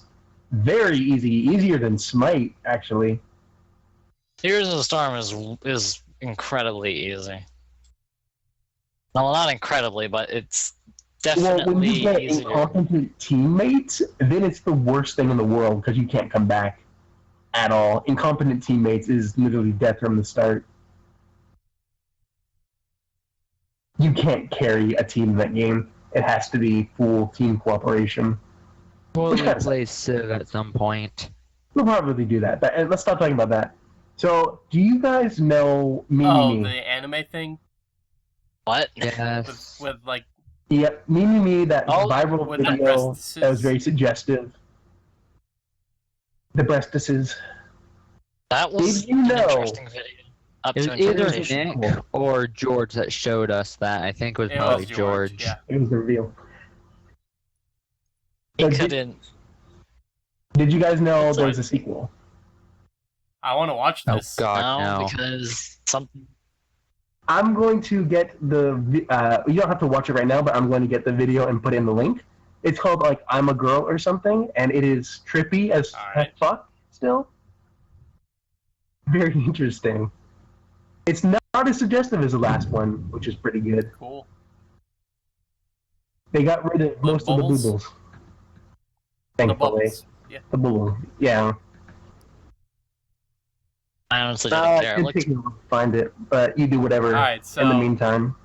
Speaker 3: very easy. Easier than Smite, actually.
Speaker 2: Heroes of the Storm is incredibly easy. No, well, not incredibly, but it's
Speaker 3: Well,
Speaker 2: definitely
Speaker 3: when you get
Speaker 2: easier.
Speaker 3: incompetent teammates, then it's the worst thing in the world because you can't come back at all. Incompetent teammates is literally death from the start. You can't carry a team in that game. It has to be full team cooperation.
Speaker 4: We'll
Speaker 3: Which kind of
Speaker 4: play Civ at some point.
Speaker 3: We'll probably do that, but let's stop talking about that. So, do you guys know
Speaker 1: Oh,
Speaker 3: Mimi?
Speaker 1: the anime thing
Speaker 2: What?
Speaker 4: Yes.
Speaker 1: with like
Speaker 3: Yep, Mimi, that
Speaker 2: Oh,
Speaker 3: viral
Speaker 1: with the
Speaker 3: video
Speaker 1: breastises.
Speaker 3: that was very suggestive. The breastises.
Speaker 2: That was
Speaker 3: Did you
Speaker 2: an
Speaker 3: know-
Speaker 2: interesting video. Up
Speaker 4: It
Speaker 2: to
Speaker 4: was either
Speaker 2: interpretation.
Speaker 4: Nick or George that showed us that. I think it was
Speaker 1: it
Speaker 4: probably
Speaker 1: was George. Yeah.
Speaker 3: It was the reveal.
Speaker 2: He
Speaker 3: So did-
Speaker 2: couldn't.
Speaker 3: Did you guys know
Speaker 2: It's
Speaker 3: there's
Speaker 2: like-
Speaker 3: a sequel?
Speaker 1: I want to watch
Speaker 4: Oh
Speaker 1: this.
Speaker 4: God,
Speaker 2: No,
Speaker 4: no.
Speaker 2: because something.
Speaker 3: I'm going to get you don't have to watch it right now, but I'm going to get the video and put in the link. It's called, like, I'm a Girl or something, and it is trippy as
Speaker 1: Alright.
Speaker 3: fuck still. Very interesting. It's not as suggestive as the last one, which is pretty good.
Speaker 1: Cool.
Speaker 3: They got rid of most of the
Speaker 1: bubbles?
Speaker 3: boobles.
Speaker 1: The
Speaker 3: Thankfully.
Speaker 1: bubbles. Yeah.
Speaker 3: The bubble. Yeah.
Speaker 2: I honestly didn't care. It
Speaker 3: It'd
Speaker 2: looked
Speaker 3: take me a while to find it, but you do whatever
Speaker 1: Alright,
Speaker 3: in the
Speaker 1: so
Speaker 3: meantime.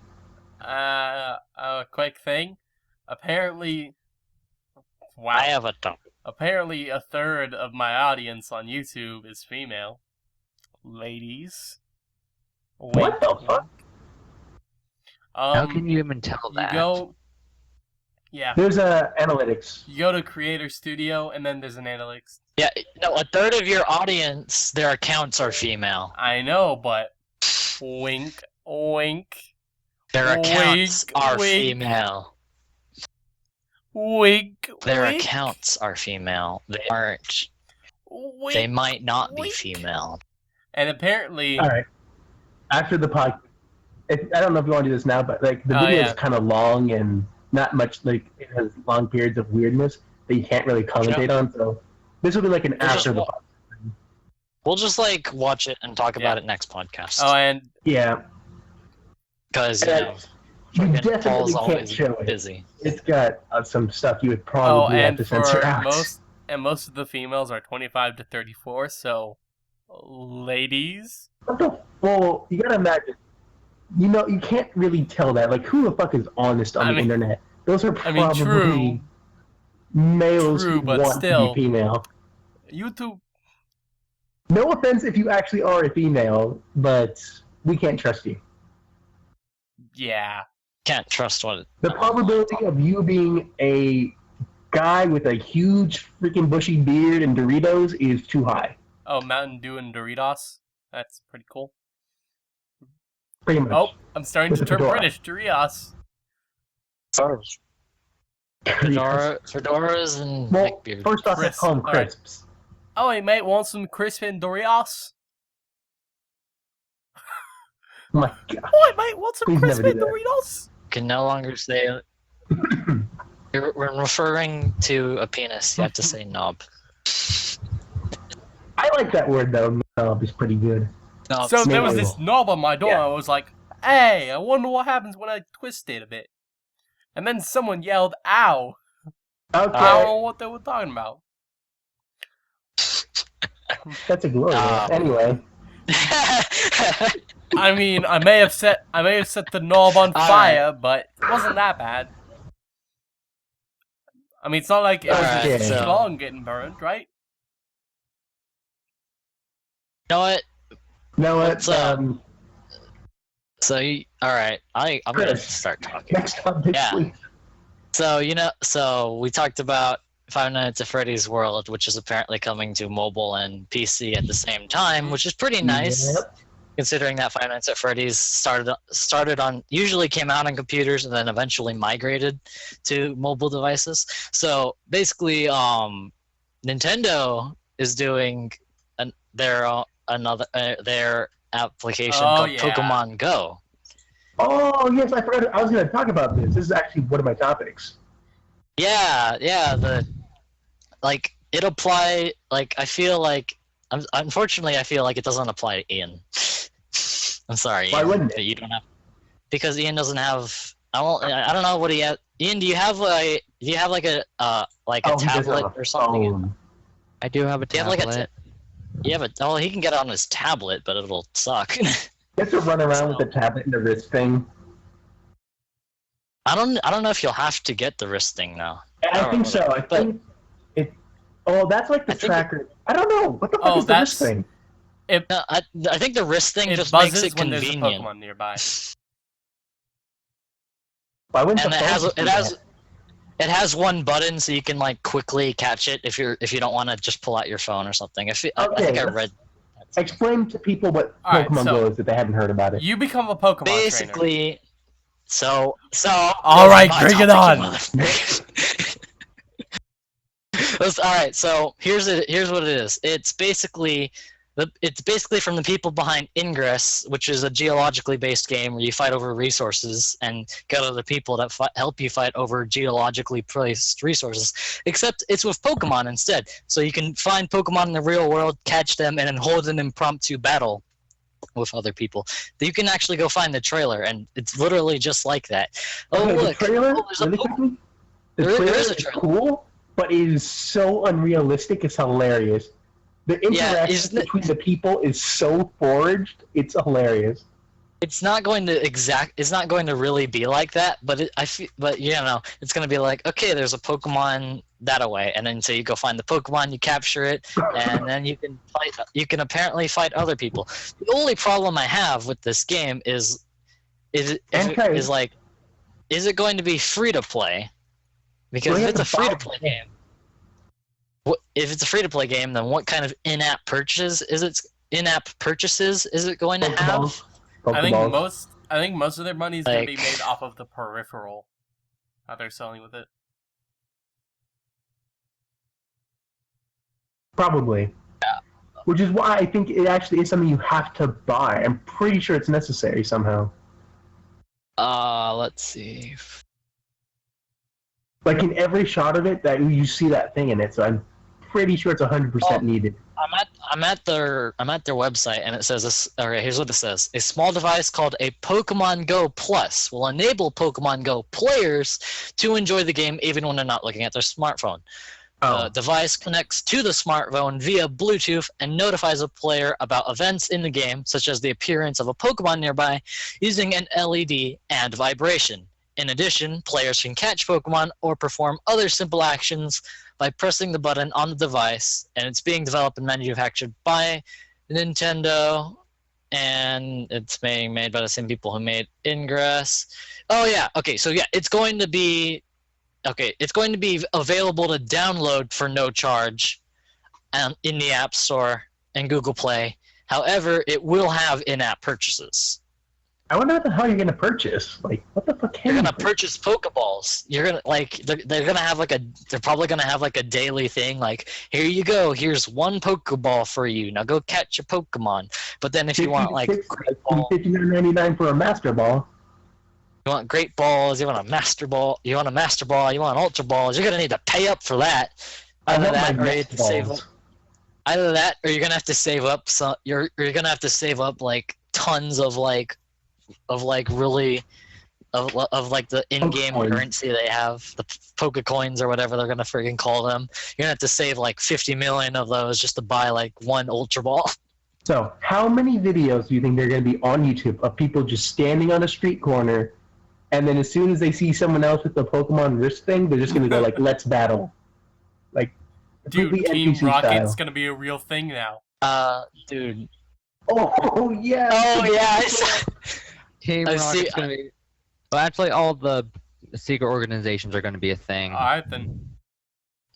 Speaker 1: a quick thing. Apparently wow.
Speaker 2: I have a topic.
Speaker 1: Apparently a third of my audience on YouTube is female. Ladies.
Speaker 3: What the fuck?
Speaker 4: How can you even tell that?
Speaker 1: Yeah.
Speaker 3: There's analytics.
Speaker 1: You go to Creator Studio, and then there's an analytics.
Speaker 2: Yeah, no, a third of your audience, their accounts are female.
Speaker 1: I know, but wink, wink,
Speaker 2: Their accounts
Speaker 1: Wink,
Speaker 2: are
Speaker 1: wink.
Speaker 2: female.
Speaker 1: wink.
Speaker 2: Their
Speaker 1: wink,
Speaker 2: accounts are female. They aren't.
Speaker 1: wink,
Speaker 2: They might not be
Speaker 1: wink.
Speaker 2: female.
Speaker 1: And apparently,
Speaker 3: All right. After the podcast, I don't know if you want to do this now, but like the
Speaker 1: Oh,
Speaker 3: video
Speaker 1: yeah.
Speaker 3: is kind of long and not much. Like it has long periods of weirdness that you can't really commentate on. So this will be like an
Speaker 2: We'll just
Speaker 3: after the
Speaker 2: wa-
Speaker 3: podcast.
Speaker 2: We'll just like watch it and talk about
Speaker 1: Yeah.
Speaker 2: it next podcast.
Speaker 1: oh, and
Speaker 3: Yeah,
Speaker 2: Because
Speaker 3: you
Speaker 2: fucking
Speaker 3: definitely
Speaker 2: Paul's
Speaker 3: can't
Speaker 2: always
Speaker 3: show it.
Speaker 2: busy.
Speaker 3: It's got some stuff you would probably have
Speaker 1: and
Speaker 3: to censor
Speaker 1: for
Speaker 3: out.
Speaker 1: most of the females are 25 to 34. So, ladies,
Speaker 3: What the? Well, you gotta imagine. You know, you can't really tell that. Like, who the fuck is honest on
Speaker 1: I
Speaker 3: the
Speaker 1: mean-
Speaker 3: internet? Those are
Speaker 1: I mean,
Speaker 3: probably
Speaker 1: true.
Speaker 3: males
Speaker 1: True,
Speaker 3: who
Speaker 1: but
Speaker 3: want
Speaker 1: still.
Speaker 3: to be female.
Speaker 1: YouTube.
Speaker 3: No offense if you actually are a female, but we can't trust you.
Speaker 1: Yeah.
Speaker 2: Can't trust what.
Speaker 3: The probability of you being a guy with a huge freaking bushy beard and Doritos is too high.
Speaker 1: Oh, Mountain Dew and Doritos. That's pretty cool.
Speaker 3: Pretty much.
Speaker 1: Oh, I'm starting
Speaker 3: With
Speaker 1: to
Speaker 3: a
Speaker 1: turn
Speaker 3: fedora.
Speaker 1: British. Doritos.
Speaker 2: Fedoras and
Speaker 3: Well,
Speaker 2: neckbeard.
Speaker 3: first off, I
Speaker 1: Crisp.
Speaker 3: call them
Speaker 1: All right.
Speaker 3: crisps.
Speaker 1: Oh, hey, mate, want some crisp and Doritos?
Speaker 3: Oh my god.
Speaker 1: Oh, hey, mate, want some
Speaker 3: Please
Speaker 1: crisp
Speaker 3: never
Speaker 1: and
Speaker 3: do
Speaker 1: Doritos?
Speaker 2: Can no longer say it. When referring to a penis, you have to say knob.
Speaker 3: I like that word though. Knob is pretty good.
Speaker 2: No,
Speaker 1: So there was
Speaker 3: maybe.
Speaker 1: this knob on my door,
Speaker 3: Yeah.
Speaker 1: and I was like, hey, I wonder what happens when I twist it a bit. And then someone yelled, ow.
Speaker 3: Okay,
Speaker 1: I don't know what they were talking about.
Speaker 3: that's a glory.
Speaker 2: Ah.
Speaker 3: Anyway,
Speaker 1: I mean, I may have set the knob on
Speaker 2: All
Speaker 1: fire, but it wasn't that bad. I mean, it's not like it was
Speaker 2: Alright,
Speaker 1: just
Speaker 2: so-
Speaker 1: schlong getting burned, right?
Speaker 2: You know what?
Speaker 3: no,
Speaker 2: What's
Speaker 3: it's
Speaker 2: up? So all right, I'm gonna
Speaker 3: Chris.
Speaker 2: start talking.
Speaker 3: next topic,
Speaker 2: Yeah.
Speaker 3: please.
Speaker 2: So we talked about Five Nights at Freddy's World, which is apparently coming to mobile and PC at the same time, which is pretty nice.
Speaker 3: Yep.
Speaker 2: Considering that Five Nights at Freddy's started on usually came out on computers and then eventually migrated to mobile devices. So basically, Nintendo is doing their application
Speaker 1: Oh,
Speaker 2: called
Speaker 1: yeah.
Speaker 2: Pokemon Go.
Speaker 3: Oh yes, I forgot. I was going to talk about this. This is actually one of my topics.
Speaker 2: Yeah, it apply. Like I feel like, unfortunately, I feel like it doesn't apply to Ian. I'm sorry.
Speaker 3: Why
Speaker 2: Ian,
Speaker 3: wouldn't it?
Speaker 2: that you don't have? Because Ian doesn't have. I don't know what he has. Ian, do you have a
Speaker 3: Oh, he does
Speaker 2: tablet
Speaker 3: have a
Speaker 2: or something?
Speaker 3: phone.
Speaker 4: I do have a
Speaker 2: Do you have like
Speaker 4: tablet.
Speaker 2: You have oh, he can get it on his tablet, but it'll suck.
Speaker 3: You have to run around with the tablet and the wrist thing.
Speaker 2: I don't know if you'll have to get the wrist thing now.
Speaker 3: I think so. I
Speaker 2: But-
Speaker 3: think it. Oh, that's like the
Speaker 2: I think
Speaker 3: tracker. I don't know. What the fuck
Speaker 1: Oh,
Speaker 3: is the wrist
Speaker 1: that's-
Speaker 3: thing?
Speaker 2: No, I think the wrist thing
Speaker 1: It
Speaker 2: just makes
Speaker 1: buzzes
Speaker 2: it
Speaker 1: when there's a
Speaker 2: convenient.
Speaker 1: Pokemon nearby.
Speaker 3: Why wouldn't
Speaker 2: And
Speaker 3: the
Speaker 2: it
Speaker 3: phone
Speaker 2: has
Speaker 3: just do
Speaker 2: it has
Speaker 3: that?
Speaker 2: it has one button so you can like quickly catch it if you don't want to just pull out your phone or something. I think I
Speaker 3: Okay,
Speaker 2: read
Speaker 3: Explain to people what
Speaker 1: Alright,
Speaker 3: Pokemon
Speaker 1: so-
Speaker 3: Go is if they haven't heard about it.
Speaker 1: You become a Pokemon trainer.
Speaker 2: basically. So
Speaker 1: All right,
Speaker 2: my
Speaker 1: bring it
Speaker 2: topic,
Speaker 1: on.
Speaker 2: you motherfucker. All right, so here's what it is. It's basically from the people behind Ingress, which is a geologically based game where you fight over resources and get other people that help you fight over geologically placed resources. Except it's with Pokemon instead, so you can find Pokemon in the real world, catch them, and then hold an impromptu battle with other people. You can actually go find the trailer, and it's literally just like that. Oh
Speaker 3: Okay,
Speaker 2: look,
Speaker 3: the trailer,
Speaker 2: there's a
Speaker 3: really
Speaker 2: Pokemon.
Speaker 3: quickly, the
Speaker 2: There
Speaker 3: trailer
Speaker 2: is a
Speaker 3: is
Speaker 2: trailer.
Speaker 3: cool, but it is so unrealistic. It's hilarious. The interaction
Speaker 2: isn't it-
Speaker 3: between the people is so forged. It's hilarious.
Speaker 2: It's not going to really be like that, but it's going to be like, okay, there's a Pokemon that away, and then so you go find the Pokemon, you capture it, and then you can apparently fight other people. The only problem I have with this game is it going to be free to play? Because if it's a free to play game, if it's a free to play game, then what kind of in-app purchases is it going to have?
Speaker 1: I think
Speaker 3: Pokeballs.
Speaker 1: most of their money is going to be
Speaker 2: Like-
Speaker 1: made off of the peripheral that they're selling with it.
Speaker 3: Probably.
Speaker 2: Yeah.
Speaker 3: Which is why I think it actually is something you have to buy. I'm pretty sure it's necessary somehow.
Speaker 2: Let's see.
Speaker 3: Like in every shot of it, that you see that thing in it. So I'm pretty sure it's 100% needed.
Speaker 2: I'm at their website, and it says this. Okay, here's what it says: a small device called a Pokemon Go Plus will enable Pokemon Go players to enjoy the game even when they're not looking at their smartphone. The device connects to the smartphone via Bluetooth and notifies a player about events in the game, such as the appearance of a Pokemon nearby, using an LED and vibration. In addition, players can catch Pokemon or perform other simple actions by pressing the button on the device, and it's being developed and manufactured by Nintendo, and it's being made by the same people who made Ingress. Oh yeah, okay, so yeah, it's going to be available to download for no charge in the App Store and Google Play. However, it will have in-app purchases.
Speaker 3: I wonder what the hell you're gonna purchase. Like, what the fuck can
Speaker 2: You're
Speaker 3: you
Speaker 2: gonna purchase Pokeballs. You're gonna they're gonna have they're probably gonna have like a daily thing. Like, here you go. Here's one Pokeball for you. Now go catch a Pokemon. But then if you want like great ball,
Speaker 3: $59.99 for a Master Ball.
Speaker 2: you want great balls, you want a Master Ball, you want Ultra Balls, you're gonna need to pay up for that. Either that, or you have to save up. Either that, or you're gonna have to save up. You're gonna have to save up like tons of like the in-game
Speaker 3: Pokecoins.
Speaker 2: currency they have, the Pokecoins or whatever they're gonna freaking call them. You're gonna have to save like 50 million of those just to buy like one Ultra Ball.
Speaker 3: So, how many videos do you think they're going to be on YouTube of people just standing on a street corner, and then as soon as they see someone else with the Pokemon wrist thing, they're just going to go like, "Let's battle." Like,
Speaker 1: Dude,
Speaker 3: completely
Speaker 1: Team
Speaker 3: NPC
Speaker 1: Rocket's
Speaker 3: style.
Speaker 1: going to be a real thing now.
Speaker 2: Dude.
Speaker 3: Oh yeah.
Speaker 2: Oh yeah. I saw...
Speaker 4: Team
Speaker 2: I see-
Speaker 4: Rocket's gonna be. Well, actually, all the secret organizations are going to be a thing.
Speaker 1: Alright then.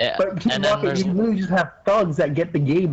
Speaker 2: Yeah.
Speaker 3: But Team
Speaker 2: And then
Speaker 3: Rocket,
Speaker 2: there's
Speaker 3: you literally just have thugs that get the game